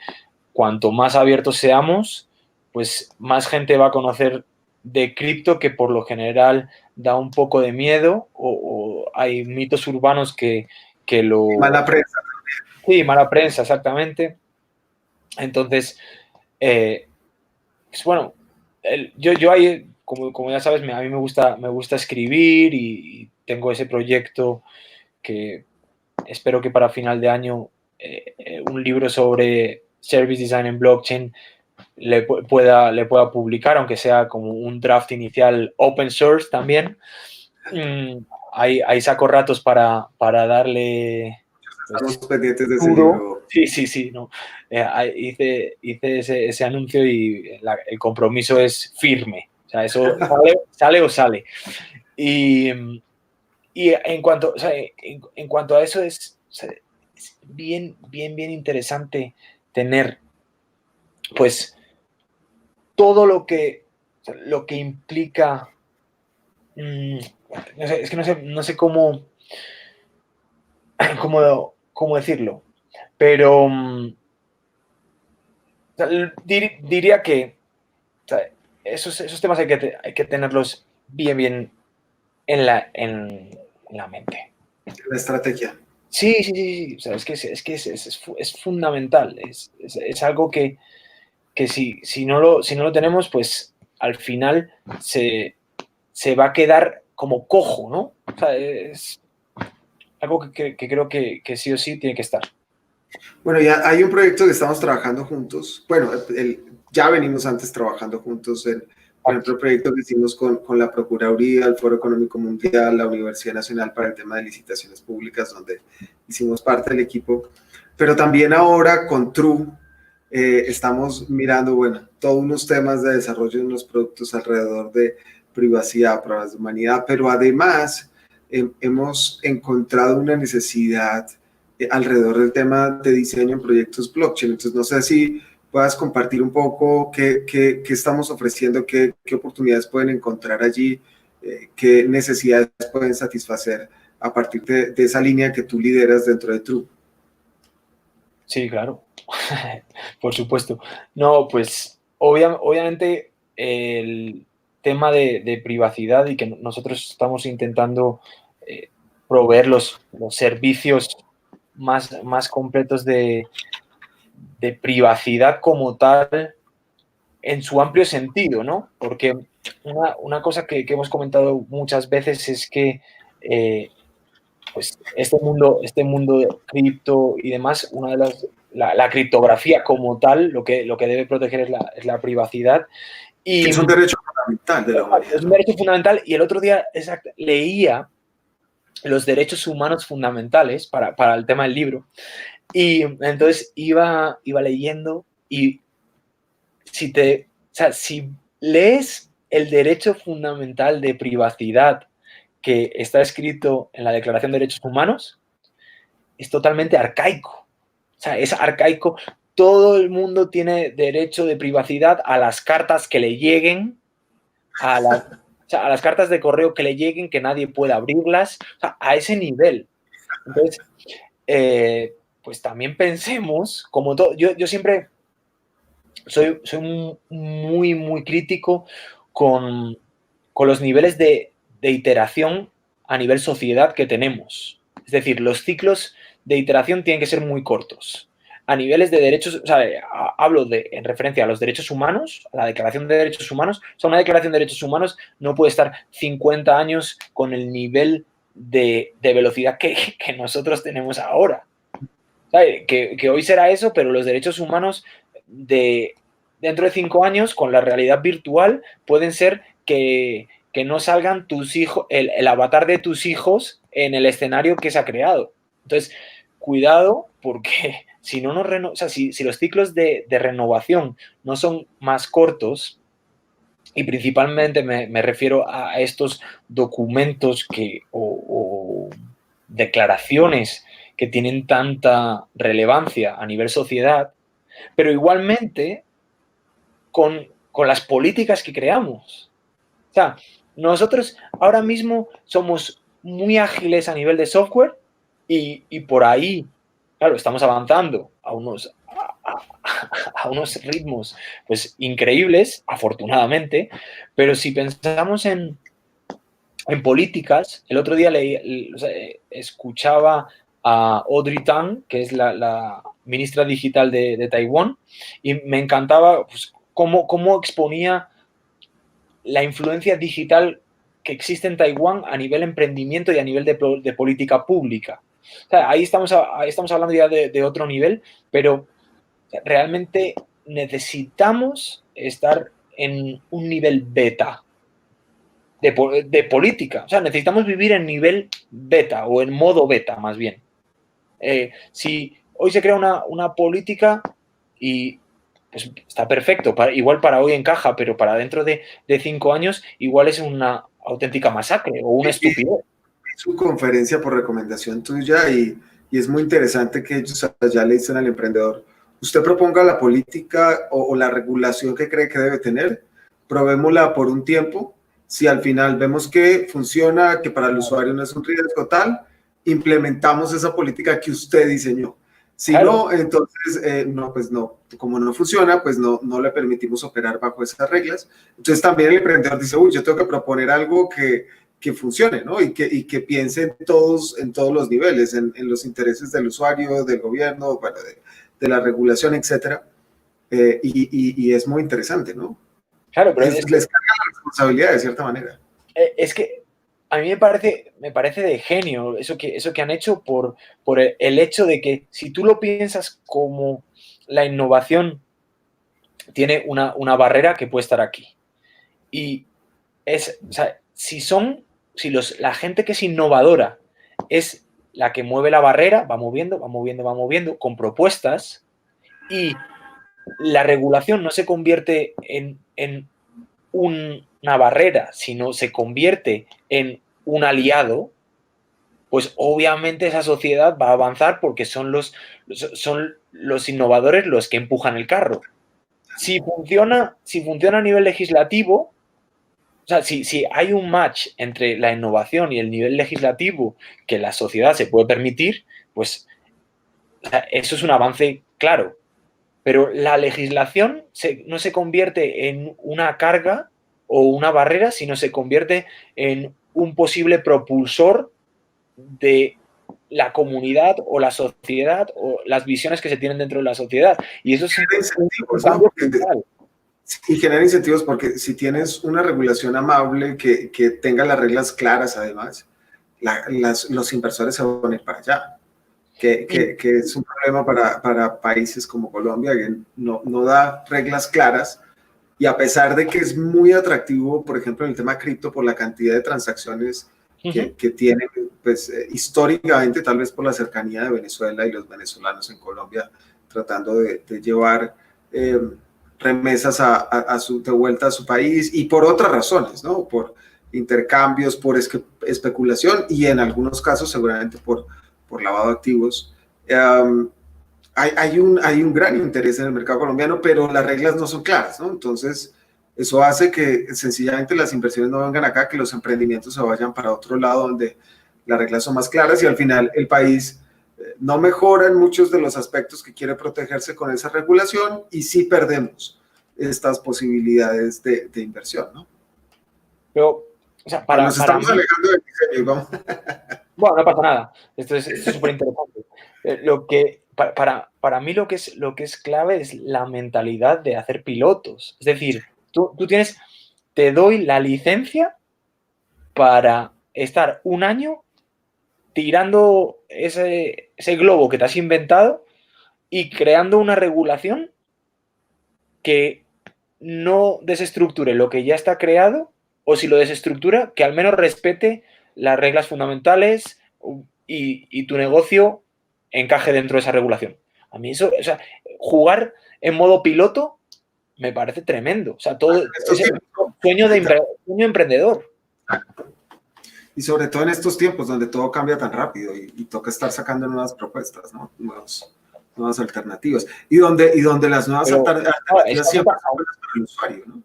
cuanto más abiertos seamos, pues más gente va a conocer de cripto, que por lo general da un poco de miedo, o hay mitos urbanos que lo... Mala prensa. Sí, mala prensa, exactamente. Entonces, pues bueno, yo ahí, como ya sabes, a mí me gusta escribir y tengo ese proyecto que espero que para final de año un libro sobre Service Design en Blockchain le pueda publicar, aunque sea como un draft inicial open source también. Mm, ahí saco ratos para darle Estamos pues, pendientes de ese duro. libro. Sí, sí, sí. No. Hice ese anuncio y el compromiso es firme. O sea, eso sale o sale. Y, y en cuanto, o sea, en cuanto a eso o sea, es bien, bien, bien interesante tener pues todo lo que implica, no sé, es que no sé cómo decirlo, pero o sea, diría que o sea, esos temas hay que tenerlos bien, bien en la mente. La estrategia. Sí, sí, sí, sí. O sea, es fundamental, es algo que si no lo tenemos, pues al final se va a quedar como cojo, ¿no? O sea, es algo que creo que sí o sí tiene que estar. Bueno, ya hay un proyecto que estamos trabajando juntos. Bueno, ya venimos antes trabajando juntos en, por ejemplo, el proyecto que hicimos con la Procuraduría, el Foro Económico Mundial, la Universidad Nacional para el tema de licitaciones públicas, donde hicimos parte del equipo. Pero también ahora con True estamos mirando, bueno, todos unos temas de desarrollo de unos productos alrededor de privacidad, pruebas de humanidad, pero además hemos encontrado una necesidad alrededor del tema de diseño en proyectos blockchain. Entonces, no sé si puedas compartir un poco qué estamos ofreciendo, qué oportunidades pueden encontrar allí, qué necesidades pueden satisfacer a partir de esa línea que tú lideras dentro de True. Sí, claro. Por supuesto. No, pues obviamente el tema de privacidad y que nosotros estamos intentando proveer los servicios más completos de privacidad como tal en su amplio sentido, ¿no? Porque una cosa que hemos comentado muchas veces es que pues este mundo cripto y demás, la criptografía como tal, lo que debe proteger es la privacidad. Que Y es un derecho fundamental de la es humanidad, un ¿no? derecho fundamental. Y el otro día leía los derechos humanos fundamentales para el tema del libro. Y entonces iba leyendo y si lees el derecho fundamental de privacidad que está escrito en la Declaración de Derechos Humanos, es totalmente arcaico. O sea, es arcaico. Todo el mundo tiene derecho de privacidad a las cartas que le lleguen, a las cartas de correo que le lleguen, que nadie pueda abrirlas, o sea, a ese nivel. Entonces, pues también pensemos, como todo, yo siempre soy muy, muy crítico con los niveles de iteración a nivel sociedad que tenemos. Es decir, los ciclos de iteración tienen que ser muy cortos. A niveles de derechos, o sea, hablo en referencia a los derechos humanos, a la Declaración de Derechos Humanos. O sea, una Declaración de Derechos Humanos no puede estar 50 años con el nivel de velocidad que nosotros tenemos ahora. ¿Sabe? Que hoy será eso, pero los derechos humanos de dentro de 5 años, con la realidad virtual, pueden ser que no salgan tus hijos, el avatar de tus hijos en el escenario que se ha creado. Entonces, cuidado, porque si no nos o sea, si los ciclos de renovación no son más cortos, y principalmente me refiero a estos documentos o declaraciones que tienen tanta relevancia a nivel sociedad, pero igualmente con las políticas que creamos. O sea, nosotros ahora mismo somos muy ágiles a nivel de software y por ahí, claro, estamos avanzando a unos ritmos pues increíbles, afortunadamente, pero si pensamos en políticas, el otro día escuchaba a Audrey Tang, que es la ministra digital de Taiwán, y me encantaba pues, cómo exponía la influencia digital que existe en Taiwán a nivel emprendimiento y a nivel de política pública. O sea, ahí estamos hablando ya de otro nivel, pero realmente necesitamos estar en un nivel beta de política. O sea, necesitamos vivir en nivel beta o en modo beta, más bien. Si hoy se crea una política y pues está perfecto, igual para hoy encaja, pero para dentro de 5 años igual es una auténtica masacre o una estupidez. Su conferencia por recomendación tuya y es muy interesante que ellos allá le dicen al emprendedor, usted proponga la política o la regulación que cree que debe tener, probémosla por un tiempo, si al final vemos que funciona, que para el usuario no es un riesgo tal, implementamos esa política que usted diseñó. Si claro. No, entonces, no, pues no, como no funciona, pues no le permitimos operar bajo esas reglas. Entonces también el emprendedor dice, uy, yo tengo que proponer algo que funcione, ¿no? Y que piense en todos los niveles, en los intereses del usuario, del gobierno, bueno, de la regulación, etcétera. Y es muy interesante, ¿no? Claro, pero les carga la responsabilidad de cierta manera. Es que a mí me parece de genio eso que han hecho por el hecho de que si tú lo piensas como la innovación tiene una barrera que puede estar aquí. Y o sea, la gente que es innovadora es la que mueve la barrera, va moviendo, con propuestas, y la regulación no se convierte en una barrera, sino se convierte en un aliado, pues obviamente esa sociedad va a avanzar porque son los innovadores los que empujan el carro. Si funciona a nivel legislativo, o sea, si hay un match entre la innovación y el nivel legislativo que la sociedad se puede permitir, pues o sea, eso es un avance claro. Pero la legislación no se convierte en una carga o una barrera, sino se convierte en un posible propulsor de la comunidad o la sociedad o las visiones que se tienen dentro de la sociedad. Y eso es un cambio brutal. Y genera incentivos porque si tienes una regulación amable que tenga las reglas claras, además, los inversores se van a ir para allá. Que es un problema para países como Colombia, que no da reglas claras, y a pesar de que es muy atractivo, por ejemplo, en el tema cripto, por la cantidad de transacciones que tienen, pues históricamente, tal vez por la cercanía de Venezuela y los venezolanos en Colombia, tratando de llevar remesas de vuelta a su país, y por otras razones, ¿no? Por intercambios, por especulación, y en algunos casos seguramente por lavado de activos. Hay un gran interés en el mercado colombiano, pero las reglas no son claras, ¿no? Entonces, eso hace que sencillamente las inversiones no vengan acá, que los emprendimientos se vayan para otro lado donde las reglas son más claras, y al final el país no mejora en muchos de los aspectos que quiere protegerse con esa regulación, y sí perdemos estas posibilidades de inversión, ¿no? Pero, o sea, nos estamos alejando del diseño, vamos. Bueno, no pasa nada. Esto es súper interesante. Para mí lo que es clave es la mentalidad de hacer pilotos. Es decir, tú te doy la licencia para estar un año tirando ese globo que te has inventado y creando una regulación que no desestructure lo que ya está creado, o si lo desestructura, que al menos respete las reglas fundamentales y tu negocio encaje dentro de esa regulación. A mí eso, o sea, jugar en modo piloto me parece tremendo. O sea, todo es el sueño emprendedor. Y sobre todo en estos tiempos donde todo cambia tan rápido y toca estar sacando nuevas propuestas, ¿no? Nuevas alternativas. Y donde las nuevas alternativas siempre son buenas para el usuario, ¿no?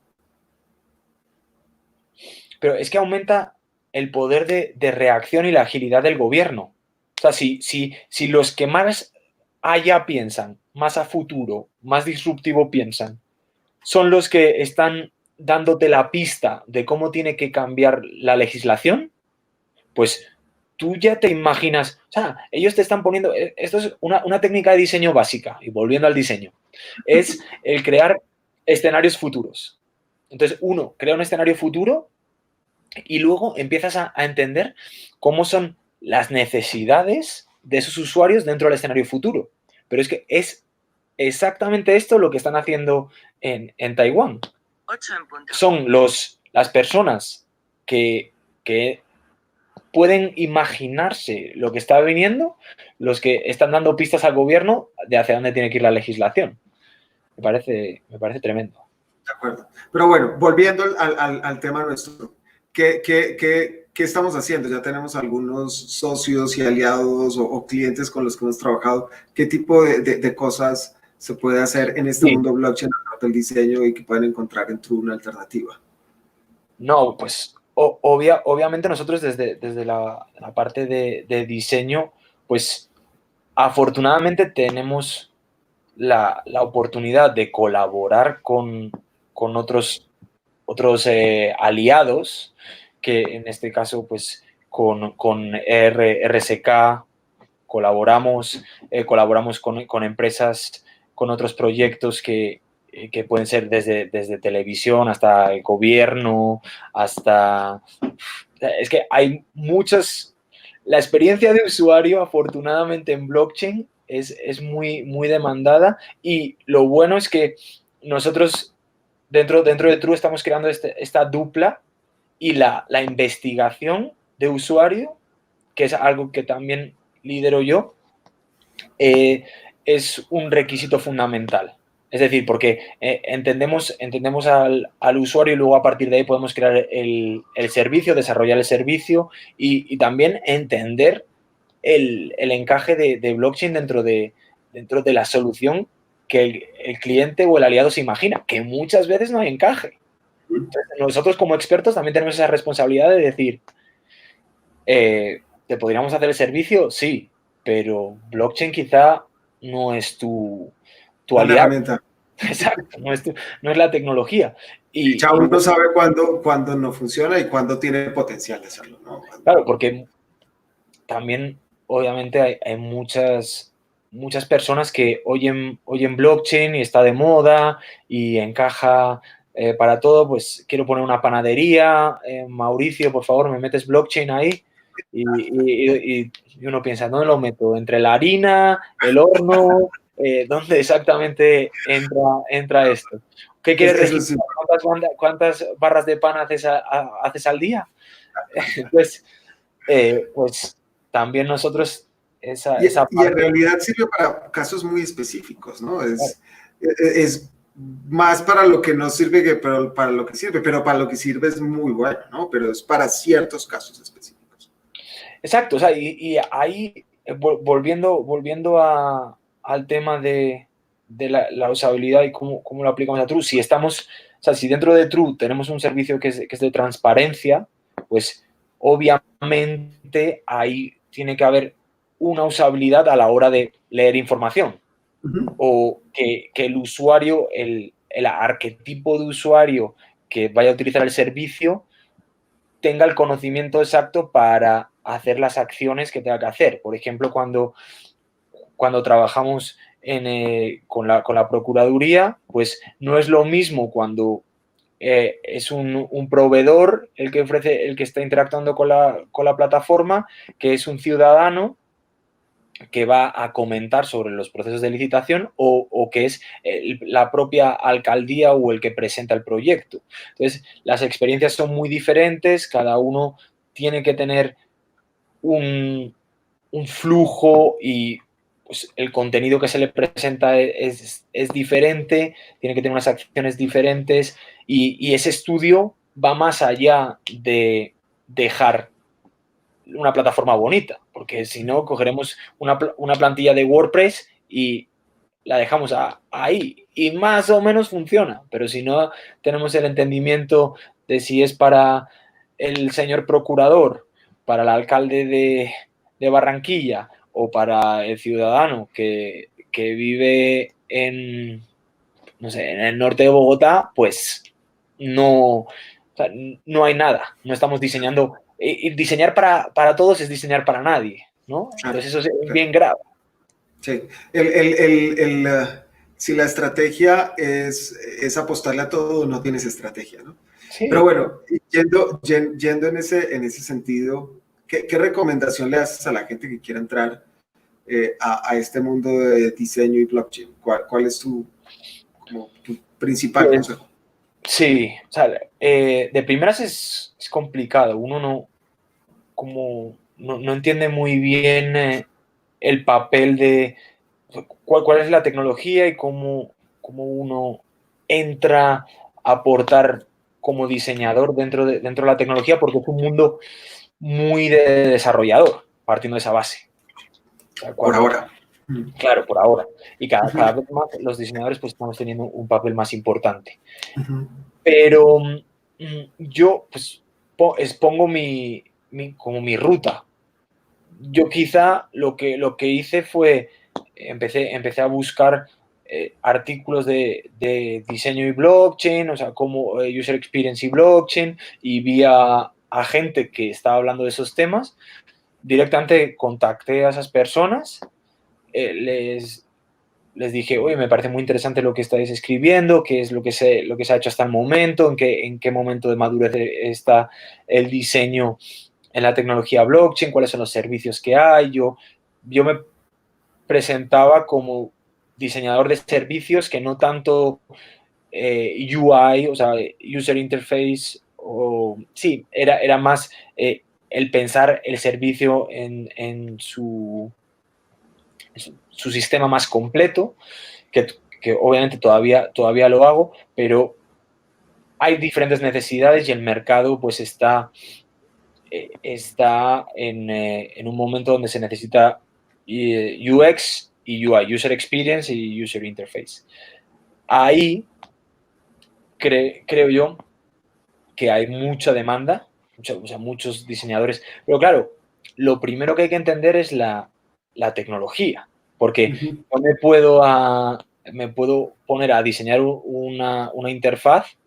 Pero es que aumenta el poder de reacción y la agilidad del gobierno. O sea, si los que más allá piensan, más a futuro, más disruptivo piensan, son los que están dándote la pista de cómo tiene que cambiar la legislación, pues tú ya te imaginas, o sea, ellos te están poniendo, esto es una técnica de diseño básica, y volviendo al diseño, es el crear escenarios futuros. Entonces, uno crea un escenario futuro y luego empiezas a entender cómo son las necesidades de esos usuarios dentro del escenario futuro. Pero es que es exactamente esto lo que están haciendo en Taiwán. Son las personas que pueden imaginarse lo que está viniendo, los que están dando pistas al gobierno de hacia dónde tiene que ir la legislación. Me parece tremendo. De acuerdo. Pero bueno, volviendo al tema nuestro, ¿qué estamos haciendo? Ya tenemos algunos socios y aliados o clientes con los que hemos trabajado. ¿Qué tipo de cosas se puede hacer en este mundo blockchain, del diseño, y que pueden encontrar en True una alternativa? No, pues obviamente nosotros desde la parte de diseño, pues afortunadamente tenemos la oportunidad de colaborar con otros aliados, que en este caso, pues con RSK colaboramos con empresas, con otros proyectos que pueden ser desde televisión hasta el gobierno, hasta... Es que hay muchas... La experiencia de usuario, afortunadamente, en blockchain es muy, muy demandada, y lo bueno es que nosotros dentro de True estamos creando esta dupla, y la investigación de usuario, que es algo que también lidero yo, es un requisito fundamental. Es decir, porque entendemos al usuario, y luego a partir de ahí podemos crear el servicio, desarrollar el servicio, y también entender el encaje de blockchain dentro de la solución que el cliente o el aliado se imagina, que muchas veces no hay encaje. Entonces, nosotros como expertos también tenemos esa responsabilidad de decir, ¿te podríamos hacer el servicio? Sí, pero blockchain quizá no es tu aliado. Herramienta. Exacto, no es la tecnología. Ya uno sabe cuándo no funciona y cuándo tiene potencial de hacerlo, ¿no? Claro, porque también, obviamente, hay muchas personas que oyen blockchain y está de moda y encaja para todo. Pues quiero poner una panadería, Mauricio, por favor, me metes blockchain ahí. Y uno piensa, ¿dónde lo meto? ¿Entre la harina, el horno? ¿Dónde exactamente entra esto? ¿Qué quieres registrar? Sí. ¿Cuántas barras de pan haces al día? Pues también nosotros esa parte... Y en realidad sirve para casos muy específicos, ¿no? Es más para lo que no sirve que para lo que sirve, pero para lo que sirve es muy bueno, ¿no? Pero es para ciertos casos específicos. Exacto, o sea, y ahí, volviendo al tema de la usabilidad y cómo lo aplicamos a True, si dentro de True tenemos un servicio que es de transparencia, pues obviamente ahí tiene que haber una usabilidad a la hora de leer información. O que el usuario, el arquetipo de usuario que vaya a utilizar el servicio, tenga el conocimiento exacto para hacer las acciones que tenga que hacer. Por ejemplo, cuando trabajamos con la Procuraduría, pues no es lo mismo cuando es un proveedor el que está interactuando con la plataforma, que es un ciudadano que va a comentar sobre los procesos de licitación, o que es la propia alcaldía o el que presenta el proyecto. Entonces, las experiencias son muy diferentes, cada uno tiene que tener un flujo, y pues, el contenido que se le presenta es diferente, tiene que tener unas acciones diferentes, y ese estudio va más allá de dejar una plataforma bonita, porque si no, cogeremos una plantilla de WordPress y la dejamos ahí, y más o menos funciona, pero si no tenemos el entendimiento de si es para el señor procurador, para el alcalde de Barranquilla o para el ciudadano que vive en, no sé, en el norte de Bogotá, pues no, o sea, no hay nada. No estamos diseñando. Y diseñar para todos es diseñar para nadie, ¿no? Claro, Entonces eso es claro. bien grave. Sí. Si la estrategia es apostarle a todo, no tienes estrategia, ¿no? Pero Sí. bueno, yendo en ese sentido, ¿qué recomendación le haces a la gente que quiera entrar a este mundo de diseño y blockchain? ¿Cuál es como tu principal Pues consejo? sí, o sea, de primeras es complicado. Uno no entiende muy bien el papel de cuál es la tecnología y cómo uno entra a aportar como diseñador dentro de la tecnología, porque es un mundo muy de desarrollador, partiendo de esa base. O sea, Por ahora. Mm. claro, por ahora. Y Ujú, cada vez más los diseñadores pues estamos teniendo un papel más importante. ujú. Pero yo pues expongo como mi ruta. Yo quizá lo que hice fue, empecé a buscar artículos de diseño y blockchain, o sea, como user experience y blockchain, y vi a gente que estaba hablando de esos temas. Directamente contacté a esas personas, les dije, oye, me parece muy interesante lo que estáis escribiendo, qué es lo que se ha hecho hasta el momento, en qué momento de madurez está el diseño en la tecnología blockchain, cuáles son los servicios que hay. Yo me presentaba como diseñador de servicios que no tanto UI, o sea, User Interface, sí, era más el pensar el servicio en su sistema más completo, que obviamente todavía lo hago, pero hay diferentes necesidades y el mercado pues está en un momento donde se necesita UX y UI, User Experience y User Interface. Ahí creo yo que hay mucha demanda, o sea, muchos diseñadores, pero claro, lo primero que hay que entender es la tecnología, porque Ujú. no me puedo poner a diseñar una interfaz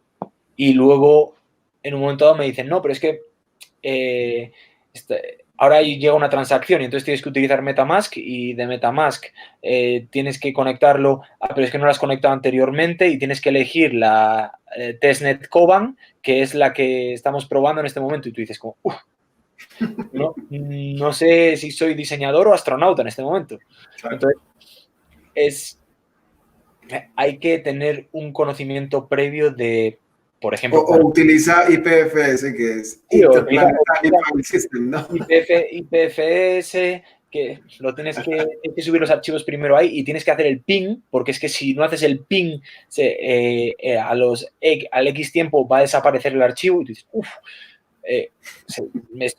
y luego en un momento dado me dicen, no, pero es que eh, ahora llega una transacción y entonces tienes que utilizar MetaMask y de MetaMask tienes que conectarlo, pero es que no lo has conectado anteriormente y tienes que elegir la testnet Koban, que es la que estamos probando en este momento y tú dices como, no sé si soy diseñador o astronauta en este momento. Claro. Entonces, es, hay que tener un conocimiento previo de, por ejemplo, O utiliza IPFS, que es sí, Interplanetary File System, ¿no? IPFS, que tienes que subir los archivos primero ahí y tienes que hacer el ping, porque es que si no haces el ping, al X tiempo va a desaparecer el archivo y tú dices, uff, eh,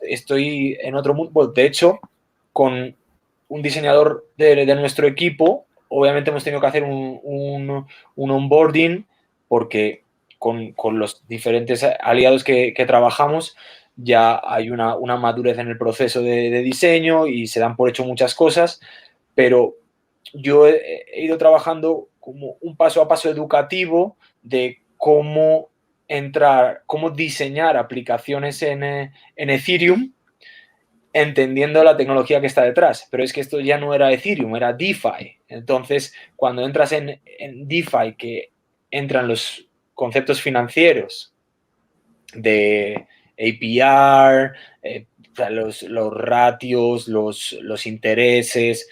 estoy en otro mundo. Bueno, de hecho, con un diseñador de nuestro equipo, obviamente hemos tenido que hacer un onboarding porque con los diferentes aliados que trabajamos ya hay una madurez en el proceso de diseño y se dan por hecho muchas cosas, pero yo he ido trabajando como un paso a paso educativo de cómo diseñar aplicaciones en Ethereum, entendiendo la tecnología que está detrás. Pero es que esto ya no era Ethereum, era DeFi. Entonces, cuando entras en DeFi, que entran los conceptos financieros de APR, o sea, los ratios, los intereses,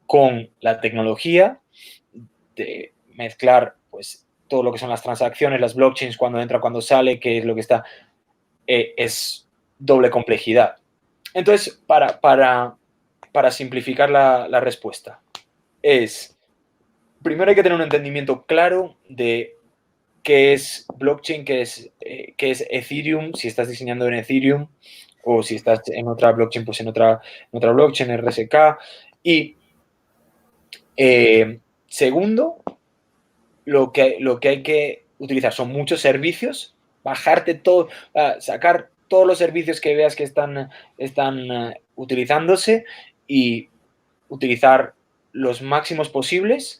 con la tecnología, de mezclar pues todo lo que son las transacciones, las blockchains, cuando entra, cuando sale, qué es lo que está, es doble complejidad. Entonces, para simplificar la respuesta, primero hay que tener un entendimiento claro de qué es blockchain, qué es Ethereum, si estás diseñando en Ethereum, o si estás en otra blockchain, pues en otra blockchain, RSK. Y segundo, lo que hay que utilizar son muchos servicios, bajarte todo, sacar todos los servicios que veas que están utilizándose y utilizar los máximos posibles.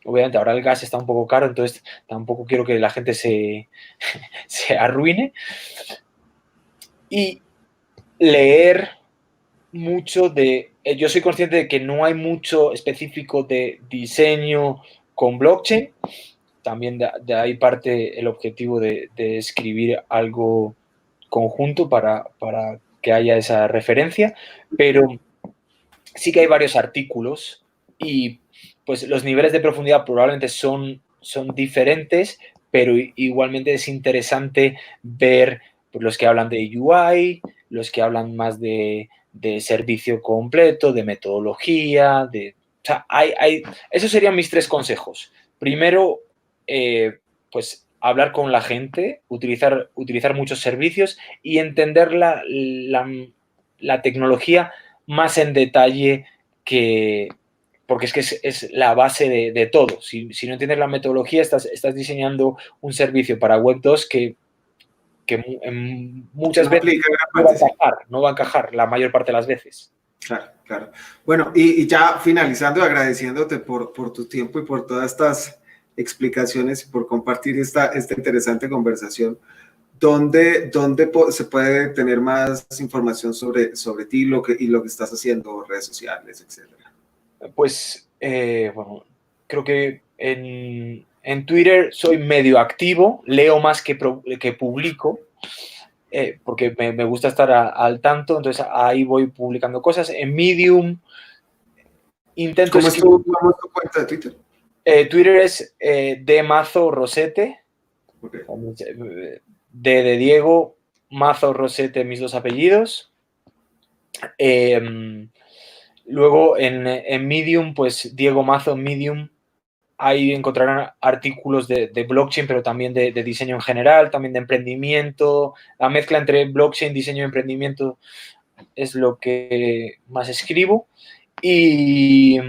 Obviamente ahora el gas está un poco caro, entonces tampoco quiero que la gente se arruine. Y leer mucho yo soy consciente de que no hay mucho específico de diseño con blockchain. También de ahí parte el objetivo de escribir algo conjunto para que haya esa referencia, pero sí que hay varios artículos y pues los niveles de profundidad probablemente son diferentes, pero igualmente es interesante ver pues, los que hablan de UI, los que hablan más de servicio completo, de metodología, o sea, esos serían mis 3 consejos. Primero, pues hablar con la gente, utilizar muchos servicios y entender la tecnología más en detalle porque es que es la base de todo. Si no entiendes la metodología, estás diseñando un servicio para Web 2 que muchas veces no va a encajar la mayor parte de las veces. Claro, claro. Bueno, y ya finalizando, agradeciéndote por tu tiempo y por todas estas explicaciones y por compartir esta interesante conversación. ¿Dónde se puede tener más información sobre ti y lo que estás haciendo, redes sociales, etcétera? Pues, bueno, creo que en Twitter soy medio activo, leo más que publico, porque me gusta estar al tanto, entonces ahí voy publicando cosas. En Medium intento ¿Cómo es tu cuenta de Twitter? Twitter es dmazo Rosete. Okay. De Diego, Mazo Rosete, mis 2 apellidos. Luego en Medium, pues Diego Mazo en Medium, ahí encontrarán artículos de blockchain, pero también de diseño en general, también de emprendimiento. La mezcla entre blockchain, diseño y emprendimiento es lo que más escribo. Y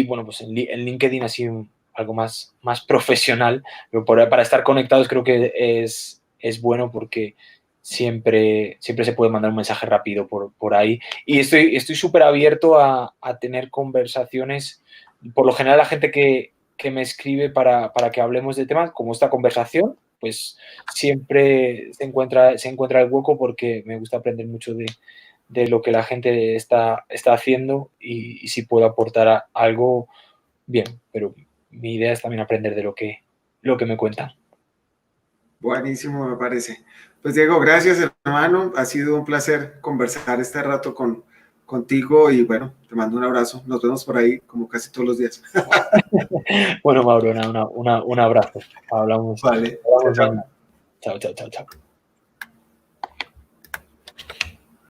bueno, pues en LinkedIn así algo más profesional, pero para estar conectados creo que es bueno porque siempre se puede mandar un mensaje rápido por ahí. Y estoy súper abierto a tener conversaciones. Por lo general la gente que me escribe para que hablemos de temas como esta conversación, pues siempre se encuentra el hueco porque me gusta aprender mucho de lo que la gente está haciendo y si puedo aportar algo, bien, pero mi idea es también aprender de lo que me cuentan. Buenísimo, me parece. Pues Diego, gracias hermano, ha sido un placer conversar este rato contigo y bueno, te mando un abrazo, nos vemos por ahí como casi todos los días. Bueno, Mauro, un abrazo, hablamos. Vale, Chao, chao, chao.